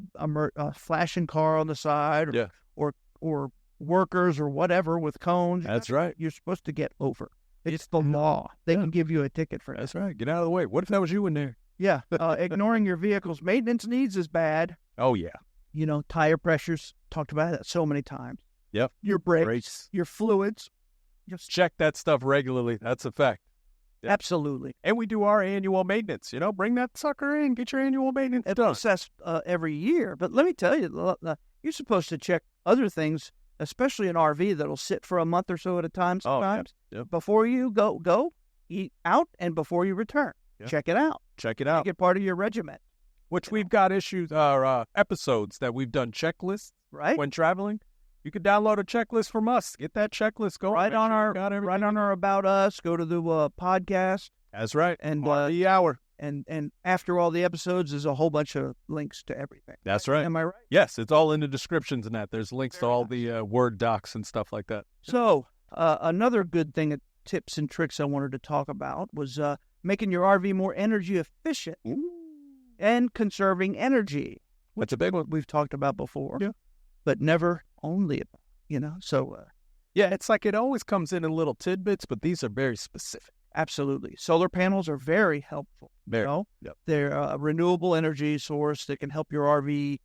Speaker 2: flashing car on the side or workers or whatever with cones.
Speaker 3: That's right.
Speaker 2: You're supposed to get over. It's the law. They can give you a ticket for that.
Speaker 3: That's right. Get out of the way. What if that was you in there?
Speaker 2: Yeah. Ignoring your vehicle's maintenance needs is bad.
Speaker 3: Oh, yeah.
Speaker 2: Tire pressures. Talked about that so many times.
Speaker 3: Yep.
Speaker 2: Your brakes. Your fluids.
Speaker 3: Just check that stuff regularly. That's a fact.
Speaker 2: Yep. Absolutely.
Speaker 3: And we do our annual maintenance. Bring that sucker in. Get your annual maintenance done.
Speaker 2: It's assessed every year. But let me tell you, you're supposed to check other things, especially an RV that'll sit for a month or so at a time sometimes.
Speaker 3: Oh, yep.
Speaker 2: Before you go, eat out, and before you return. Yep. Check it out.
Speaker 3: Check it out.
Speaker 2: Make it part of your regiment.
Speaker 3: Which we've got episodes that we've done checklists when traveling. You can download a checklist from us. Get that checklist going.
Speaker 2: Right on our About Us. Go to the podcast.
Speaker 3: That's right.
Speaker 2: And
Speaker 3: the hour.
Speaker 2: And after all the episodes, there's a whole bunch of links to everything.
Speaker 3: That's right.
Speaker 2: Am I right?
Speaker 3: Yes, it's all in the descriptions and that. There's links to all the Word docs and stuff like that.
Speaker 2: So another good thing, tips and tricks I wanted to talk about was making your RV more energy efficient and conserving energy.
Speaker 3: That's a big one.
Speaker 2: We've talked about before.
Speaker 3: Yeah.
Speaker 2: But never only about, So,
Speaker 3: yeah, it's like it always comes in little tidbits, but these are very specific.
Speaker 2: Absolutely. Solar panels are very helpful.
Speaker 3: Very.
Speaker 2: Yep. They're a renewable energy source that can help your RV,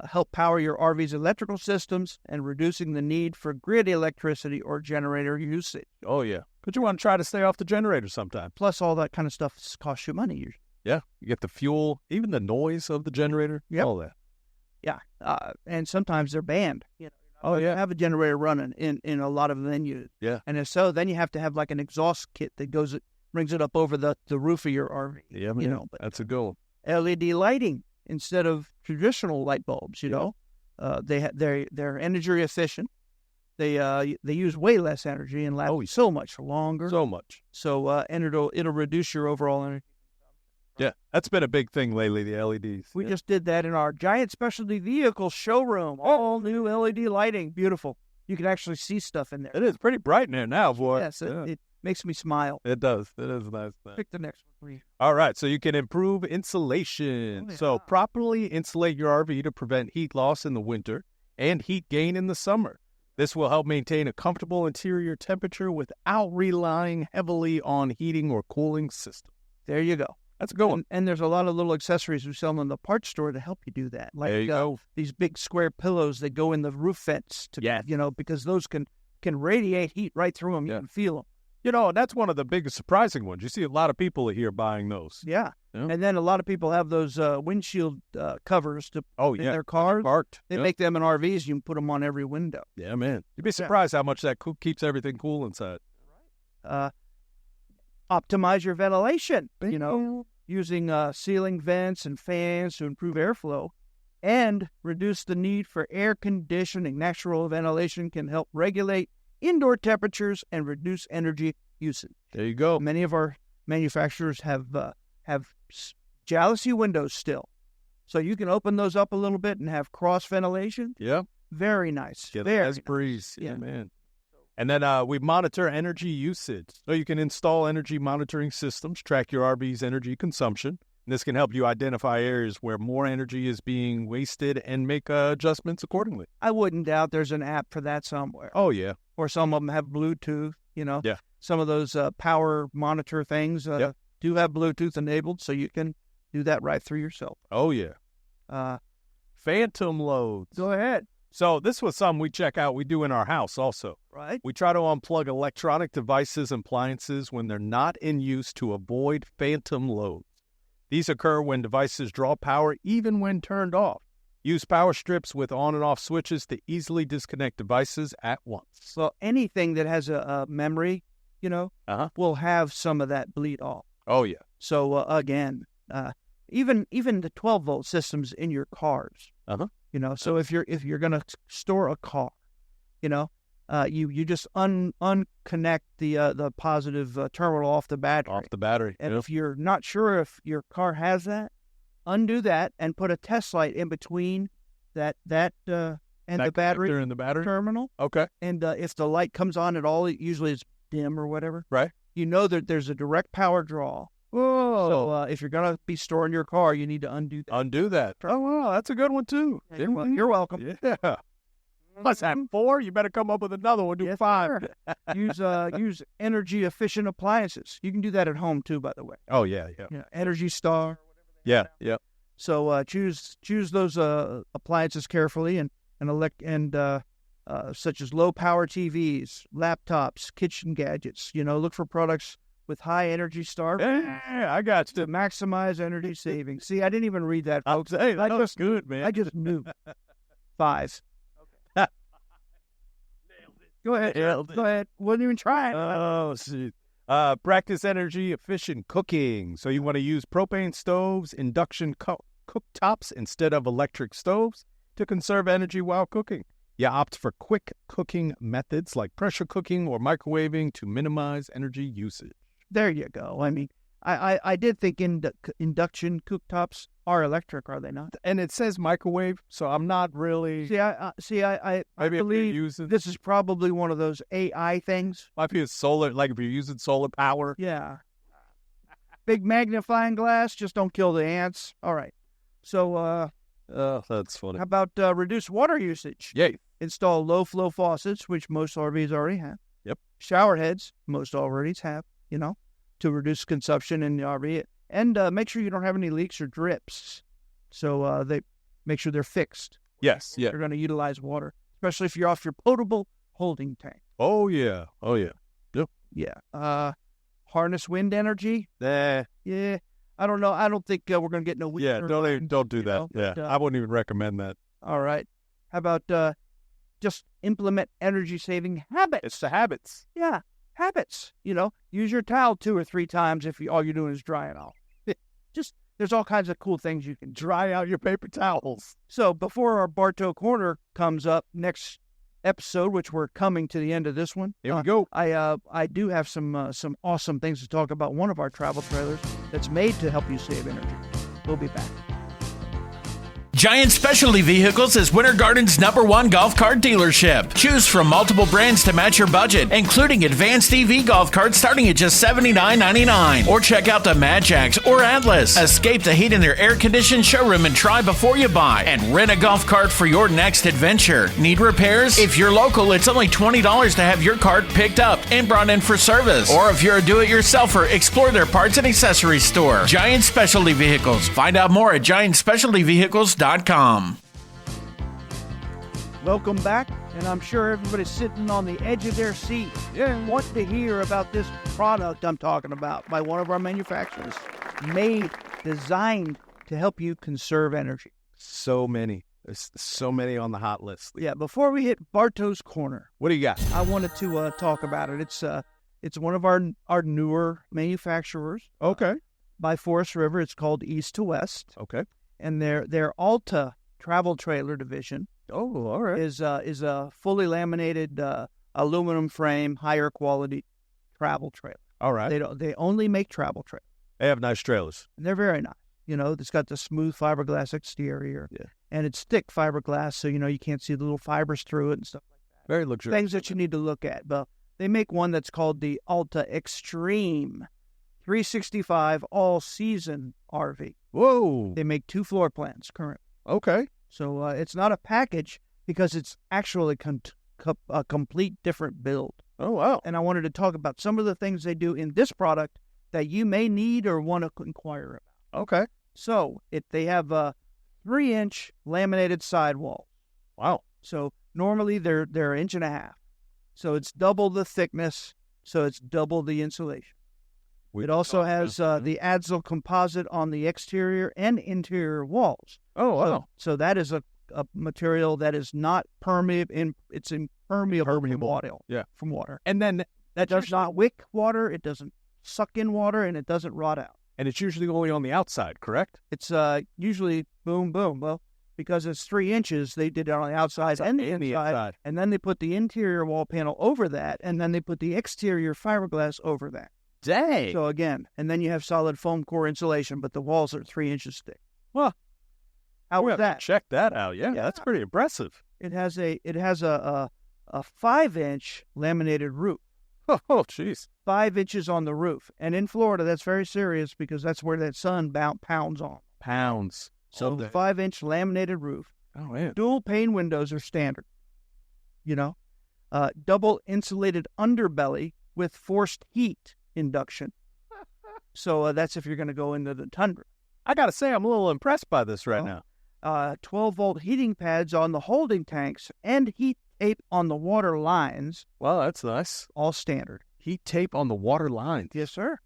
Speaker 2: help power your RV's electrical systems and reducing the need for grid electricity or generator usage.
Speaker 3: Oh, yeah. But you want to try to stay off the generator sometime.
Speaker 2: Plus, all that kind of stuff costs you money usually.
Speaker 3: Yeah. You get the fuel, even the noise of the generator, all that.
Speaker 2: Yeah. And sometimes they're banned.
Speaker 3: Oh, yeah.
Speaker 2: Have a generator running in a lot of venues.
Speaker 3: Yeah.
Speaker 2: And if so, then you have to have like an exhaust kit that brings it up over the roof of your RV.
Speaker 3: Yeah, but that's a good one.
Speaker 2: LED lighting instead of traditional light bulbs, they're energy efficient. They use way less energy and last so much longer.
Speaker 3: So much.
Speaker 2: So and it'll reduce your overall energy.
Speaker 3: Yeah, that's been a big thing lately, the LEDs.
Speaker 2: We just did that in our giant specialty vehicle showroom. All new LED lighting. Beautiful. You can actually see stuff in there.
Speaker 3: It is pretty bright in there now, boy.
Speaker 2: Yes, it makes me smile.
Speaker 3: It does. It is a nice thing.
Speaker 2: Pick the next one, please.
Speaker 3: All right, so you can improve insulation.
Speaker 2: Oh, yeah.
Speaker 3: So properly insulate your RV to prevent heat loss in the winter and heat gain in the summer. This will help maintain a comfortable interior temperature without relying heavily on heating or cooling system.
Speaker 2: There you go.
Speaker 3: That's a good one.
Speaker 2: And there's a lot of little accessories we sell in the parts store to help you do that. Like
Speaker 3: there you go.
Speaker 2: These big square pillows that go in the roof vents to, because those can radiate heat right through them. You can feel them.
Speaker 3: That's one of the biggest surprising ones. You see a lot of people here buying those.
Speaker 2: Yeah.
Speaker 3: Yeah.
Speaker 2: And then a lot of people have those windshield covers to in their cars.
Speaker 3: Parked.
Speaker 2: They make them in RVs. You can put them on every window.
Speaker 3: Yeah, man. You'd be surprised how much that keeps everything cool inside.
Speaker 2: Optimize your ventilation, using ceiling vents and fans to improve airflow and reduce the need for air conditioning. Natural ventilation can help regulate indoor temperatures and reduce energy usage.
Speaker 3: There you go.
Speaker 2: Many of our manufacturers have jalousie windows still. So you can open those up a little bit and have cross ventilation.
Speaker 3: Yeah.
Speaker 2: Very nice.
Speaker 3: Get
Speaker 2: Very
Speaker 3: nice breeze.
Speaker 2: Yeah,
Speaker 3: man. And then we monitor energy usage. So you can install energy monitoring systems, track your RV's energy consumption. And this can help you identify areas where more energy is being wasted and make adjustments accordingly.
Speaker 2: I wouldn't doubt there's an app for that somewhere.
Speaker 3: Oh, yeah.
Speaker 2: Or some of them have Bluetooth,
Speaker 3: Yeah.
Speaker 2: Some of those power monitor things do have Bluetooth enabled, so you can do that right through your cell phone.
Speaker 3: Oh, yeah. Phantom loads.
Speaker 2: Go ahead.
Speaker 3: So this was something we check out. We do in our house also.
Speaker 2: Right.
Speaker 3: We try to unplug electronic devices and appliances when they're not in use to avoid phantom loads. These occur when devices draw power even when turned off. Use power strips with on and off switches to easily disconnect devices at once.
Speaker 2: Well, anything that has a memory, will have some of that bleed off.
Speaker 3: Oh, yeah.
Speaker 2: So, again, even the 12-volt systems in your cars, so if you're going to store a car, you just unconnect the positive terminal off the battery.
Speaker 3: Off the battery.
Speaker 2: And if you're not sure if your car has that, undo that and put a test light in between that the battery
Speaker 3: in the battery
Speaker 2: terminal.
Speaker 3: Okay.
Speaker 2: And if the light comes on at all, it usually is dim or whatever.
Speaker 3: Right.
Speaker 2: You know that there's a direct power draw.
Speaker 3: Whoa.
Speaker 2: So if you're going to be storing your car, you need to undo that.
Speaker 3: Undo that. Oh, wow. That's a good one, too.
Speaker 2: Yeah, you're welcome.
Speaker 3: Yeah. Must have 4. You better come up with another one. Do 5.
Speaker 2: Use energy efficient appliances. You can do that at home too, by the way.
Speaker 3: Oh yeah.
Speaker 2: Energy Star.
Speaker 3: Yeah.
Speaker 2: So choose those appliances carefully and such as low power TVs, laptops, kitchen gadgets. Look for products with high Energy Star.
Speaker 3: Yeah, I got you.
Speaker 2: To maximize energy savings. See, I didn't even read that, folks.
Speaker 3: Hey, that was good, man.
Speaker 2: I just knew. 5. Go ahead. Go ahead. Wasn't even trying.
Speaker 3: Oh, see. Practice energy efficient cooking. So you want to use propane stoves, induction cooktops instead of electric stoves to conserve energy while cooking. You opt for quick cooking methods like pressure cooking or microwaving to minimize energy usage.
Speaker 2: There you go. I mean, I did think induction cooktops are electric, are they not?
Speaker 3: And it says microwave, so I'm not really.
Speaker 2: I believe this is probably one of those AI things.
Speaker 3: Might be a solar, like if you're using solar power.
Speaker 2: Yeah. Big magnifying glass, just don't kill the ants. All right. So,
Speaker 3: that's funny.
Speaker 2: How about reduce water usage?
Speaker 3: Yay.
Speaker 2: Install low flow faucets, which most RVs already have.
Speaker 3: Yep.
Speaker 2: Shower heads, most RVs have, to reduce consumption in the RV. And make sure you don't have any leaks or drips. So they make sure they're fixed.
Speaker 3: Yes, yeah.
Speaker 2: You're going to utilize water, especially if you're off your potable holding tank.
Speaker 3: Oh, yeah. Yep.
Speaker 2: Yeah. Harness wind energy. Yeah. I don't know. I don't think we're going to get no wind.
Speaker 3: Yeah, don't do that. But, I wouldn't even recommend that.
Speaker 2: All right. How about just implement energy-saving habits?
Speaker 3: It's the habits.
Speaker 2: Yeah, habits. Use your towel 2 or 3 times if all you're doing is drying off. There's all kinds of cool things you can
Speaker 3: dry out your paper towels.
Speaker 2: So before our Bartow Corner comes up next episode, which we're coming to the end of this one.
Speaker 3: Here we go.
Speaker 2: I do have some awesome things to talk about. One of our travel trailers that's made to help you save energy. We'll be back.
Speaker 4: Giant Specialty Vehicles is Winter Garden's #1 golf cart dealership. Choose from multiple brands to match your budget, including advanced EV golf carts starting at just $79.99. Or check out the Mad Jacks or Atlas. Escape the heat in their air-conditioned showroom and try before you buy. And rent a golf cart for your next adventure. Need repairs? If you're local, it's only $20 to have your cart picked up and brought in for service. Or if you're a do-it-yourselfer, explore their parts and accessories store. Giant Specialty Vehicles. Find out more at giantspecialtyvehicles.com.
Speaker 2: Welcome back, and I'm sure everybody's sitting on the edge of their seat. Yeah, want to hear about this product I'm talking about by one of our manufacturers, designed to help you conserve energy.
Speaker 3: So many. There's so many on the hot list.
Speaker 2: Yeah, before we hit Bartow's Corner,
Speaker 3: What do you got?
Speaker 2: I wanted to talk about it. It's one of our newer manufacturers.
Speaker 3: Okay.
Speaker 2: By Forest River. It's called East to West.
Speaker 3: Okay.
Speaker 2: And their Alta travel trailer division
Speaker 3: all right.
Speaker 2: is a fully laminated aluminum frame, higher quality travel trailer.
Speaker 3: All right.
Speaker 2: They only make travel trailers.
Speaker 3: They have nice trailers.
Speaker 2: And they're very nice. It's got the smooth fiberglass exterior.
Speaker 3: Yeah.
Speaker 2: And it's thick fiberglass, so you can't see the little fibers through it and stuff like that.
Speaker 3: Very luxurious.
Speaker 2: Things that you need to look at. But they make one that's called the Alta Extreme 365 all-season RV.
Speaker 3: Whoa.
Speaker 2: They make 2 floor plans currently.
Speaker 3: Okay.
Speaker 2: So it's not a package because it's actually a complete different build.
Speaker 3: Oh, wow.
Speaker 2: And I wanted to talk about some of the things they do in this product that you may need or want to inquire about.
Speaker 3: Okay.
Speaker 2: So they have a 3-inch laminated sidewall.
Speaker 3: Wow.
Speaker 2: So normally they're 1.5 inches. So it's double the thickness. So it's double the insulation. It also has the Adsel composite on the exterior and interior walls.
Speaker 3: Oh, wow.
Speaker 2: So that is a material that is not permeable. It's impermeable from water.
Speaker 3: And then
Speaker 2: That does not wick water. It doesn't suck in water, and it doesn't rot out.
Speaker 3: and it's usually only on the outside, correct?
Speaker 2: It's usually boom, boom. Well, because it's 3 inches, they did it on the outside and the inside. And then they put the interior wall panel over that, and then they put the exterior fiberglass over that.
Speaker 3: Dang.
Speaker 2: So again, and then you have solid foam core insulation, but the walls are 3 inches thick.
Speaker 3: Well,
Speaker 2: how
Speaker 3: we
Speaker 2: was
Speaker 3: have to
Speaker 2: that?
Speaker 3: check that out. Yeah, that's pretty impressive.
Speaker 2: It has a 5-inch laminated roof.
Speaker 3: Oh, jeez.
Speaker 2: 5 inches on the roof. And in Florida, that's very serious because that's where that sun pounds on.
Speaker 3: Pounds.
Speaker 2: So the 5-inch laminated roof.
Speaker 3: Oh, man.
Speaker 2: Dual pane windows are standard. Double insulated underbelly with forced heat induction. So that's if you're going to go into the tundra.
Speaker 3: I got to say, I'm a little impressed by this right now.
Speaker 2: 12-volt heating pads on the holding tanks and heat tape on the water lines.
Speaker 3: Well, that's nice.
Speaker 2: All standard.
Speaker 3: Heat tape on the water lines.
Speaker 2: Yes, sir.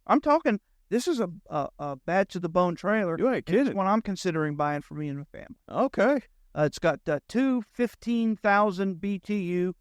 Speaker 2: I'm talking, this is a bad to the bone trailer.
Speaker 3: You ain't kidding.
Speaker 2: It's one I'm considering buying for me and my family.
Speaker 3: Okay.
Speaker 2: It's got two 15,000 BTU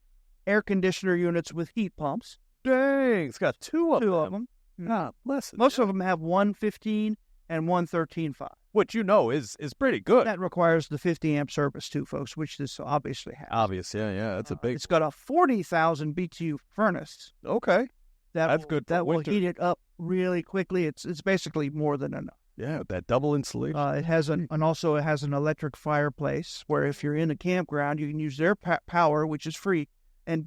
Speaker 2: air conditioner units with heat pumps.
Speaker 3: Dang, it's got two of
Speaker 2: them.
Speaker 3: God bless it.
Speaker 2: Most of them have 115 and 113.5.
Speaker 3: Which is pretty good.
Speaker 2: That requires the 50 amp service too, folks, which this obviously has.
Speaker 3: Obvious, yeah. That's a big.
Speaker 2: It's got a 40,000 BTU furnace.
Speaker 3: Okay. That's good for
Speaker 2: That will
Speaker 3: winter.
Speaker 2: heat it up really quickly. It's basically more than enough.
Speaker 3: Yeah, that double insulation.
Speaker 2: It has an electric fireplace where if you're in a campground, you can use their power, which is free, and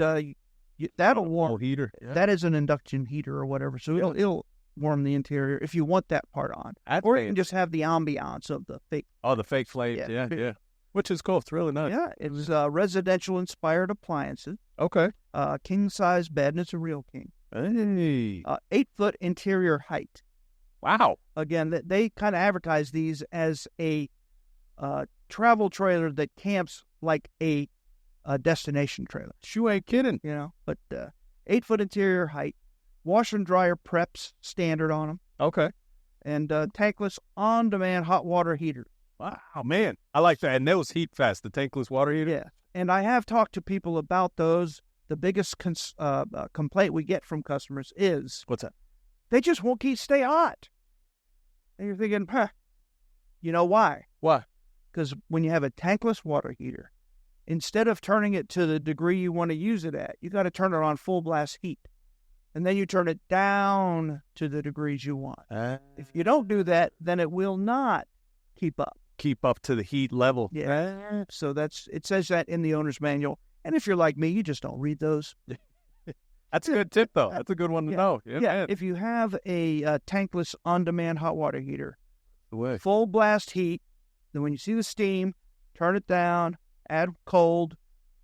Speaker 2: that'll warm.
Speaker 3: Heater. Yeah.
Speaker 2: That is an induction heater or whatever, so it'll warm the interior if you want that part on. Or you can just have the ambiance of the fake.
Speaker 3: Oh, the fake flames. Yeah. Which is cool. It's really nice.
Speaker 2: Yeah, it's residential inspired appliances.
Speaker 3: Okay.
Speaker 2: King size bed, and it's a real king.
Speaker 3: Hey.
Speaker 2: 8-foot interior height.
Speaker 3: Wow.
Speaker 2: Again, they kind of advertise these as a travel trailer that camps like a destination trailer.
Speaker 3: You ain't kidding.
Speaker 2: But 8-foot interior height, washer and dryer preps standard on them,
Speaker 3: Okay.
Speaker 2: and tankless on-demand hot water heater.
Speaker 3: Wow, man. I like that. And those heat fast, the tankless water heater.
Speaker 2: Yeah, and I have talked to people about those. The biggest complaint we get from customers is,
Speaker 3: What's that?
Speaker 2: they just won't stay hot. And you're thinking, you know why?
Speaker 3: Why?
Speaker 2: Because when you have a tankless water heater, instead of turning it to the degree you want to use it at, you got to turn it on full blast heat. And then you turn it down to the degrees you want. If you don't do that, then it will not keep up.
Speaker 3: Keep up to the heat level.
Speaker 2: Yeah. So it says that in the owner's manual. And if you're like me, you just don't read those.
Speaker 3: That's a good tip, though. That's a good one to know. Yeah. Man.
Speaker 2: If you have a tankless on-demand hot water heater,
Speaker 3: The way.
Speaker 2: full blast heat, then when you see the steam, turn it down, add cold,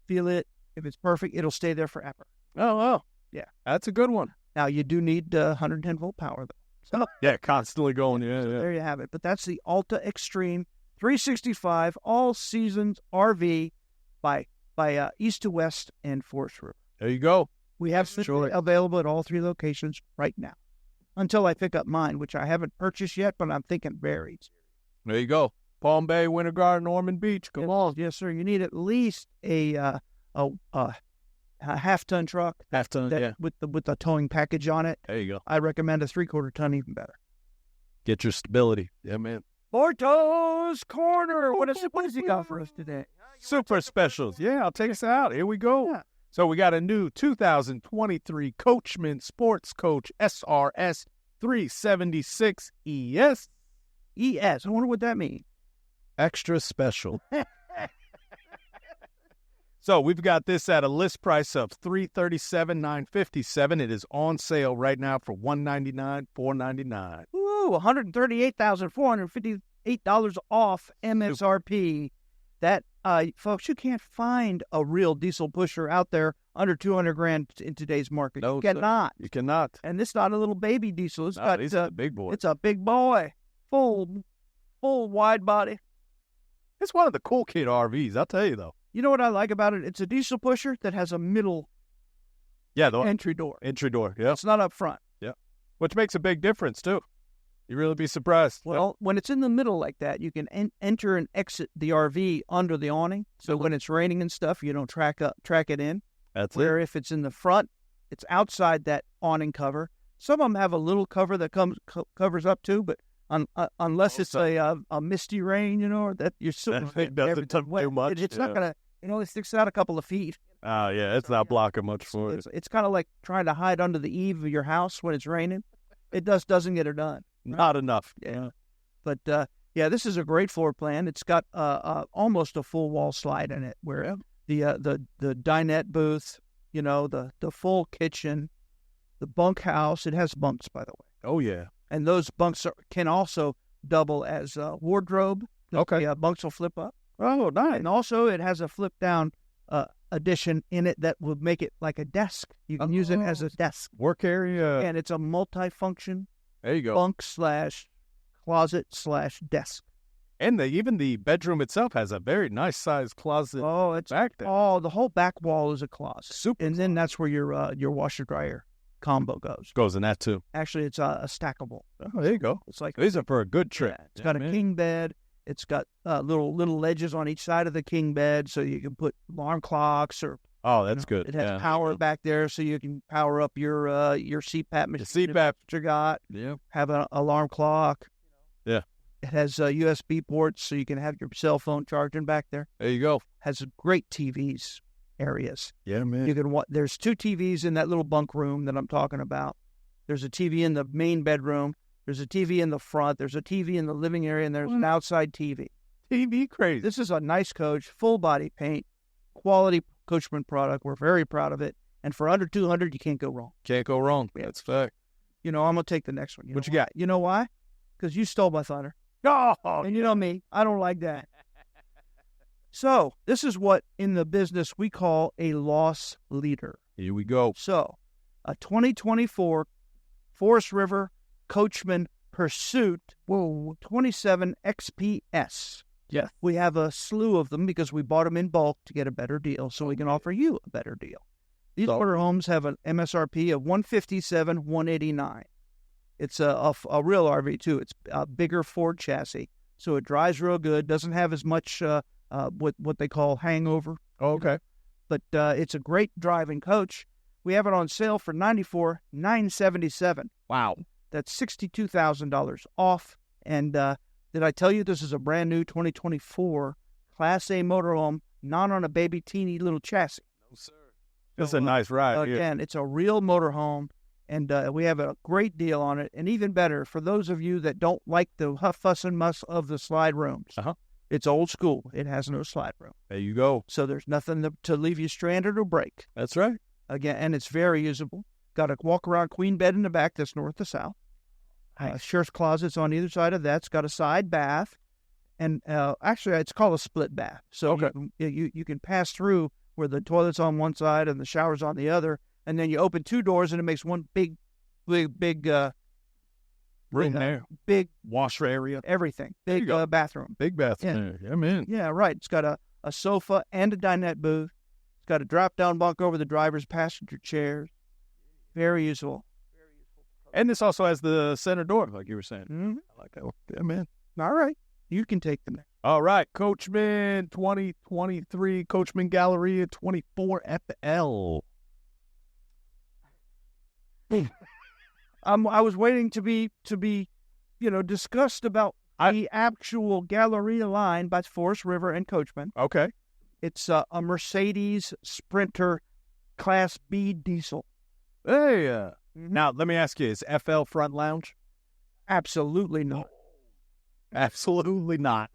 Speaker 2: feel it. If it's perfect, it'll stay there forever.
Speaker 3: Oh.
Speaker 2: Yeah.
Speaker 3: That's a good one.
Speaker 2: Now, you do need 110-volt power, though. So
Speaker 3: Yeah, constantly going. Yeah.
Speaker 2: there you have it. But that's the Alta Extreme 365 all-seasons RV by East to West and Forest River.
Speaker 3: There you go.
Speaker 2: We have available at all 3 locations right now, until I pick up mine, which I haven't purchased yet, but I'm thinking very soon.
Speaker 3: There you go. Palm Bay, Winter Garden, Norman Beach. Come on.
Speaker 2: Yes, sir. You need at least a half-ton truck.
Speaker 3: Half-ton, yeah.
Speaker 2: With the towing package on it.
Speaker 3: There you go.
Speaker 2: I recommend a 3/4 ton, even better.
Speaker 3: Get your stability. Yeah, man.
Speaker 2: Borto's Corner. What has he got for us today?
Speaker 3: Super specials. Yeah, I'll take us out. Here we go.
Speaker 2: Yeah.
Speaker 3: So we got a new 2023 Coachman Sports Coach SRS 376 ES.
Speaker 2: ES. I wonder what that means.
Speaker 3: Extra special. So we've got this at a list price of $337,957. It is on sale right now for $199,499.
Speaker 2: Ooh, $138,458 off MSRP. That, folks, you can't find a real diesel pusher out there under $200,000 in today's market.
Speaker 3: No,
Speaker 2: you cannot.
Speaker 3: You cannot.
Speaker 2: And it's not a little baby diesel. It's got
Speaker 3: these are big boy.
Speaker 2: It's a big boy, full wide body.
Speaker 3: It's one of the cool kid RVs. I'll tell you though.
Speaker 2: You know what I like about it? It's a diesel pusher that has a middle entry door.
Speaker 3: Entry door. Yeah.
Speaker 2: It's not up front.
Speaker 3: Yeah. Which makes a big difference too. You really be surprised.
Speaker 2: Well, when it's in the middle like that, you can enter and exit the RV under the awning. So when it's raining and stuff, you don't track it in.
Speaker 3: That's
Speaker 2: Where
Speaker 3: it.
Speaker 2: if it's in the front, it's outside that awning cover. Some of them have a little cover that covers up too, but unless it's a misty rain, or that you're still
Speaker 3: doesn't too much.
Speaker 2: It's not gonna, it sticks out a couple of feet.
Speaker 3: Oh yeah, it's not blocking much for it.
Speaker 2: It's kind of like trying to hide under the eave of your house when it's raining. It doesn't get it done.
Speaker 3: Not enough.
Speaker 2: Yeah. But this is a great floor plan. It's got almost a full wall slide in it, where the dinette booth, the full kitchen, the bunkhouse. It has bunks, by the way.
Speaker 3: Oh yeah.
Speaker 2: And those bunks can also double as wardrobe.
Speaker 3: Okay.
Speaker 2: The bunks will flip up.
Speaker 3: Oh, nice.
Speaker 2: And also it has a flip down addition in it that would make it like a desk. You can use it as a desk.
Speaker 3: Work area.
Speaker 2: And it's a multi-function
Speaker 3: There you go.
Speaker 2: bunk / closet / desk.
Speaker 3: And even the bedroom itself has a very nice sized closet.
Speaker 2: Oh, it's
Speaker 3: back there.
Speaker 2: Oh, the whole back wall is a closet.
Speaker 3: Super.
Speaker 2: And then that's where your washer dryer combo goes.
Speaker 3: Goes in that too.
Speaker 2: Actually, it's a stackable.
Speaker 3: Oh, there you go.
Speaker 2: It's like
Speaker 3: These are for a good trip.
Speaker 2: Yeah, it's got a king bed. It's got little ledges on each side of the king bed, so you can put alarm clocks or.
Speaker 3: Oh, that's good.
Speaker 2: It has power back there, so you can power up your CPAP machine.
Speaker 3: CPAP
Speaker 2: that you got.
Speaker 3: Yeah.
Speaker 2: Have an alarm clock.
Speaker 3: Yeah.
Speaker 2: It has USB ports, so you can have your cell phone charging back there.
Speaker 3: There you go.
Speaker 2: Has great TVs areas.
Speaker 3: Yeah, man.
Speaker 2: You can There's 2 TVs in that little bunk room that I'm talking about. There's a TV in the main bedroom. There's a TV in the front. There's a TV in the living area, and there's an outside TV.
Speaker 3: TV crazy.
Speaker 2: This is a nice coach, full body paint, quality Coachman product. We're very proud of it. And for under $200, you can't go wrong.
Speaker 3: Can't go wrong.
Speaker 2: Yeah.
Speaker 3: That's fact.
Speaker 2: I'm going to take the next one.
Speaker 3: What you got?
Speaker 2: You know why? Because you stole my thunder.
Speaker 3: Oh,
Speaker 2: And you know me. I don't like that. So this is what in the business we call a loss leader.
Speaker 3: here we go.
Speaker 2: So a 2024 Forest River Coachman Pursuit 27 XPS.
Speaker 3: Yes.
Speaker 2: We have a slew of them because we bought them in bulk to get a better deal, so we can offer you a better deal. These motorhomes have an MSRP of $157,189. It's a real RV too. It's a bigger Ford chassis, so it drives real good. Doesn't have as much what they call hangover.
Speaker 3: Oh, okay.
Speaker 2: But it's a great driving coach. We have it on sale for $94,977.
Speaker 3: Wow.
Speaker 2: That's $62,000 off. And did I tell you this is a brand new 2024 Class A motorhome, not on a baby teeny little chassis?
Speaker 3: No, sir. It's a nice ride.
Speaker 2: Again, it's a real motorhome, and we have a great deal on it. And even better, for those of you that don't like the huff, fuss, and muss of the slide rooms, it's old school. It has no slide room.
Speaker 3: There you go.
Speaker 2: So there's nothing to leave you stranded or break.
Speaker 3: That's right.
Speaker 2: Again, and it's very usable. Got a walk-around queen bed in the back that's north to south. Shirts closets on either side of that. It's got a side bath. And actually, it's called a split bath. So you can pass through where the toilet's on one side and the shower's on the other. And then you open 2 doors and it makes one big room there. Big
Speaker 3: washer area.
Speaker 2: Everything. Big bathroom.
Speaker 3: Big bathroom.
Speaker 2: Yeah.
Speaker 3: I'm in.
Speaker 2: Yeah, right. It's got a a sofa, and a dinette booth. It's got a drop-down bunk over the driver's passenger chairs. Very useful.
Speaker 3: And this also has the center door, like you were saying.
Speaker 2: Mm-hmm.
Speaker 3: I like that one. Yeah, man.
Speaker 2: All right. You can take them there.
Speaker 3: All right. Coachman 2023, Coachman Galleria 24 FL.
Speaker 2: I was waiting to be discussed about the actual Galleria line by Forest River and Coachman.
Speaker 3: Okay.
Speaker 2: It's a Mercedes Sprinter Class B diesel.
Speaker 3: Hey. Now, let me ask you, is FL front lounge?
Speaker 2: Absolutely not.
Speaker 3: Absolutely not.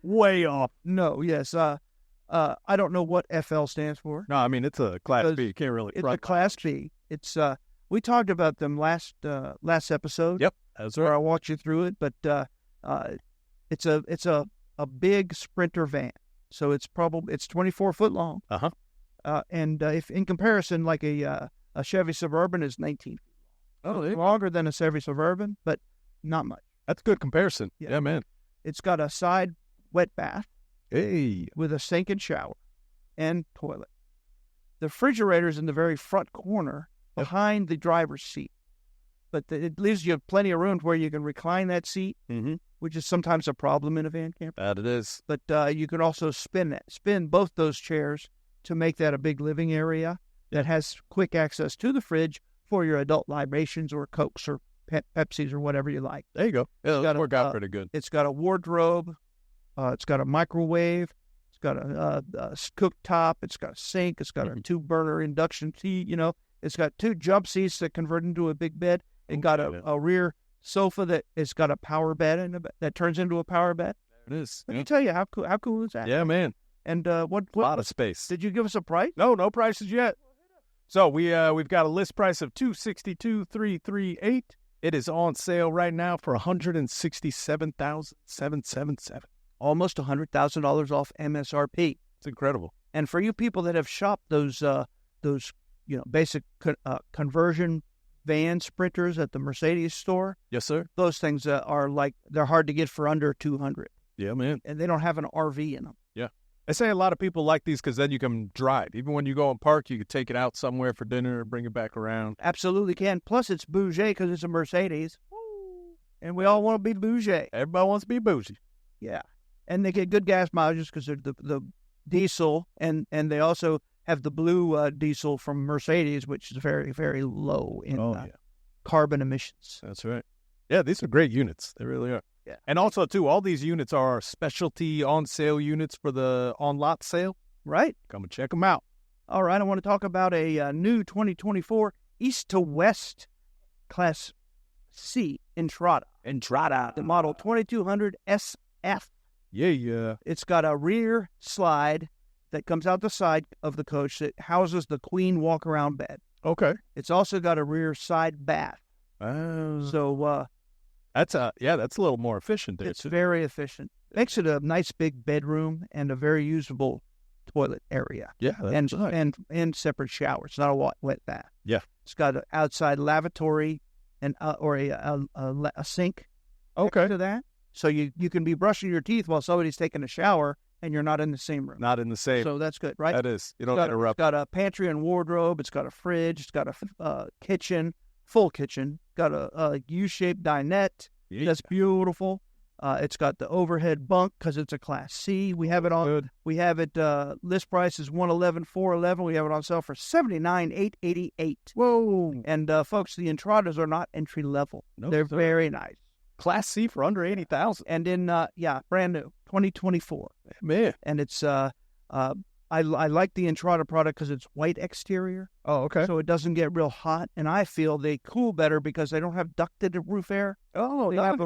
Speaker 3: Way off.
Speaker 2: No, yes. I don't know what FL stands for.
Speaker 3: No, I mean, it's a Class B. You can't really
Speaker 2: It's
Speaker 3: front
Speaker 2: a Class B. It's we talked about them last episode.
Speaker 3: Yep, that's
Speaker 2: where
Speaker 3: right.
Speaker 2: I walked you through it, but it's a big Sprinter van. So it's 24 foot long.
Speaker 3: Uh-huh.
Speaker 2: And if in comparison, like a Chevy Suburban is 19 feet.
Speaker 3: Oh,
Speaker 2: Longer than a Chevy Suburban, but not much.
Speaker 3: that's a good comparison.
Speaker 2: Yeah.
Speaker 3: Yeah, man.
Speaker 2: It's got a side wet bath
Speaker 3: Hey.
Speaker 2: with a sink and shower and toilet. The refrigerator's in the very front corner behind the driver's seat. But it leaves you plenty of room where you can recline that seat, which is sometimes a problem in a van camper.
Speaker 3: That it is.
Speaker 2: But you can also spin both those chairs to make that a big living area that has quick access to the fridge for your adult libations or Cokes or Pepsis or whatever you like.
Speaker 3: There you go. Yeah,
Speaker 2: It's
Speaker 3: that'll work out pretty good.
Speaker 2: It's got a wardrobe. It's got a microwave. It's got a cooktop. It's got a sink. It's got a 2-burner induction heat. It's got 2 jump seats that convert into a big bed. It got a rear sofa that it's got a power bed that turns into a power bed.
Speaker 3: There it is.
Speaker 2: Let me tell you how cool is that?
Speaker 3: Yeah, man.
Speaker 2: And what
Speaker 3: A lot of space.
Speaker 2: did you give us a price?
Speaker 3: No prices yet. So we've got a list price of $262,338. It is on sale right now for $167,777.
Speaker 2: Almost $100,000 off MSRP.
Speaker 3: It's incredible.
Speaker 2: And for you people that have shopped those basic conversion van Sprinters at the Mercedes store,
Speaker 3: Yes, sir.
Speaker 2: those things are they're hard to get for under $200,
Speaker 3: Yeah, man.
Speaker 2: and they don't have an RV in them.
Speaker 3: Yeah. I say a lot of people like these because then you can drive. Even when you go and park, you can take it out somewhere for dinner or bring it back around.
Speaker 2: Absolutely can. Plus, it's bougie because it's a Mercedes, and we all want to be bougie.
Speaker 3: Everybody wants to be bougie.
Speaker 2: Yeah, and they get good gas mileage because they're the diesel, and they also have the blue diesel from Mercedes, which is very, very low in carbon emissions.
Speaker 3: That's right. Yeah, these are great units. They really are.
Speaker 2: Yeah.
Speaker 3: And also, too, all these units are specialty on-sale units for the on-lot sale.
Speaker 2: Right.
Speaker 3: Come and check them out.
Speaker 2: All right, I want to talk about a new 2024 East to West Class C Entrada. The model 2200 SF.
Speaker 3: Yeah.
Speaker 2: It's got a rear slide that comes out the side of the coach that houses the queen walk-around bed.
Speaker 3: Okay.
Speaker 2: It's also got a rear side bath. So
Speaker 3: that's a little more efficient there.
Speaker 2: it's very efficient. Makes it a nice big bedroom and a very usable toilet area.
Speaker 3: Yeah, that's right.
Speaker 2: and separate shower. It's not a wet bath.
Speaker 3: Yeah.
Speaker 2: It's got an outside lavatory and or a sink.
Speaker 3: Okay.
Speaker 2: Next to that, so you can be brushing your teeth while somebody's taking a shower, and you're not in the same room.
Speaker 3: Not in the same.
Speaker 2: So that's good, right?
Speaker 3: That is. You don't
Speaker 2: It's
Speaker 3: interrupt.
Speaker 2: got a pantry and wardrobe. It's got a fridge. It's got a kitchen, full kitchen. Got a U-shaped dinette.
Speaker 3: Yeah.
Speaker 2: That's beautiful. It's got the overhead bunk because it's a Class C. We have it on.
Speaker 3: Good.
Speaker 2: We have it. List price is $111,411. We have it on sale for $79,888.
Speaker 3: Whoa.
Speaker 2: And folks, the Entradas are not entry level.
Speaker 3: No,
Speaker 2: They're
Speaker 3: sir.
Speaker 2: very nice.
Speaker 3: Class C for under 80,000.
Speaker 2: And in brand new, 2024.
Speaker 3: Man.
Speaker 2: And it's I like the Entrada product because it's white exterior.
Speaker 3: Oh, okay.
Speaker 2: So it doesn't get real hot, and I feel they cool better because they don't have ducted roof air.
Speaker 3: Oh,
Speaker 2: They have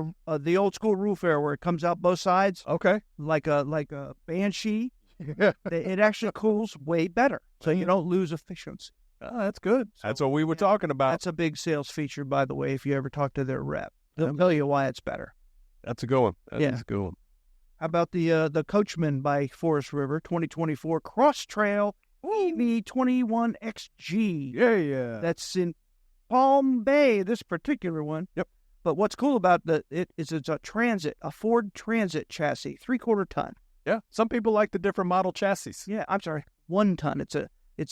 Speaker 2: the old school roof air where it comes out both sides,
Speaker 3: okay.
Speaker 2: like a Banshee. It actually cools way better, so you don't lose efficiency.
Speaker 3: Oh, that's good. That's what we were talking about.
Speaker 2: That's a big sales feature, by the way. If you ever talk to their rep, they'll tell you why it's better.
Speaker 3: That's a good one. That's
Speaker 2: Yeah.
Speaker 3: a good one.
Speaker 2: How about the Coachman by Forest River 2024 Cross Trail EV21XG?
Speaker 3: Yeah.
Speaker 2: That's in Palm Bay, this particular one.
Speaker 3: Yep.
Speaker 2: But what's cool about it is it's a Ford Transit chassis, 3/4 ton.
Speaker 3: Yeah. Some people like the different model chassis.
Speaker 2: Yeah, I'm sorry, 1 ton. It's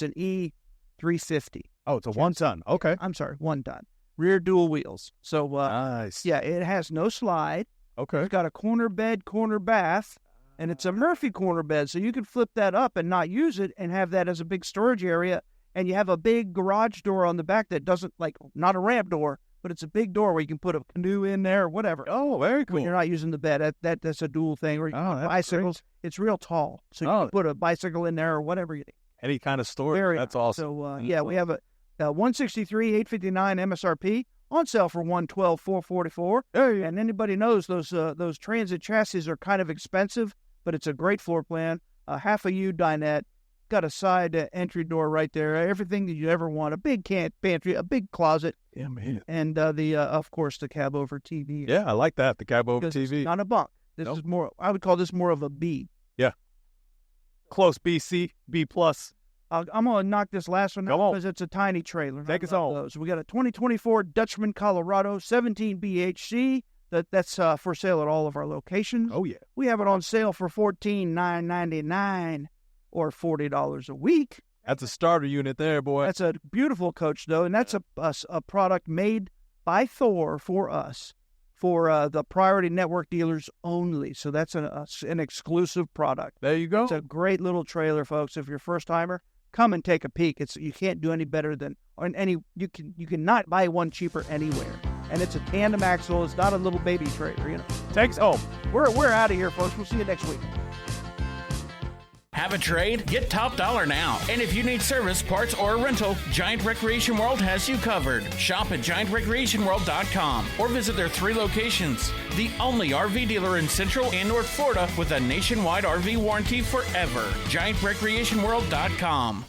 Speaker 2: an E350.
Speaker 3: Oh, it's a 1 ton. Okay.
Speaker 2: I'm sorry, 1 ton. Rear dual wheels. So,
Speaker 3: Nice.
Speaker 2: yeah, it has no slide.
Speaker 3: Okay.
Speaker 2: It's got a corner bed, corner bath, and it's a Murphy corner bed. So you can flip that up and not use it and have that as a big storage area. And you have a big garage door on the back that doesn't, like, not a ramp door, but it's a big door where you can put a canoe in there or whatever.
Speaker 3: Oh, very cool.
Speaker 2: When you're not using the bed, that's a dual thing. Or
Speaker 3: that's
Speaker 2: bicycles.
Speaker 3: great.
Speaker 2: It's real tall. So you can put a bicycle in there or whatever you need.
Speaker 3: Any kind of storage.
Speaker 2: Very
Speaker 3: That's
Speaker 2: nice.
Speaker 3: awesome.
Speaker 2: So, yeah, we have a 163, 859 MSRP on sale for 112, 444. And anybody knows those transit chassis are kind of expensive, but it's a great floor plan. Half a U dinette, got a side entry door right there. Everything that you ever want. A big pantry, a big closet.
Speaker 3: Yeah, man.
Speaker 2: And of course, the cab over TV.
Speaker 3: Yeah, I like that. The cab over
Speaker 2: Because
Speaker 3: TV.
Speaker 2: it's not a bunk. This
Speaker 3: Nope.
Speaker 2: is more. I would call this more of a B.
Speaker 3: Yeah. Close B, C, B plus.
Speaker 2: I'm going to knock this last one
Speaker 3: Come
Speaker 2: out
Speaker 3: on.
Speaker 2: because it's a tiny trailer.
Speaker 3: Take us
Speaker 2: I love
Speaker 3: home.
Speaker 2: those. We got a 2024 Dutchman, Colorado, 17 BHC. That's for sale at all of our locations.
Speaker 3: Oh, yeah.
Speaker 2: We have it on sale for $14,999 or $40 a week.
Speaker 3: That's a starter unit there, boy.
Speaker 2: That's a beautiful coach, though, and that's a product made by Thor for us, for the Priority Network dealers only. So that's an exclusive product.
Speaker 3: There you go.
Speaker 2: It's a great little trailer, folks. If you're a first-timer, come and take a peek. You can't do any better than you cannot buy one cheaper anywhere. And it's a tandem axle. It's not a little baby trailer, you know.
Speaker 3: Takes home.
Speaker 2: We're out of here, folks. We'll see you next week.
Speaker 4: Have a trade? Get top dollar now. And if you need service, parts, or a rental, Giant Recreation World has you covered. Shop at GiantRecreationWorld.com or visit their 3 locations. The only RV dealer in Central and North Florida with a nationwide RV warranty forever. GiantRecreationWorld.com.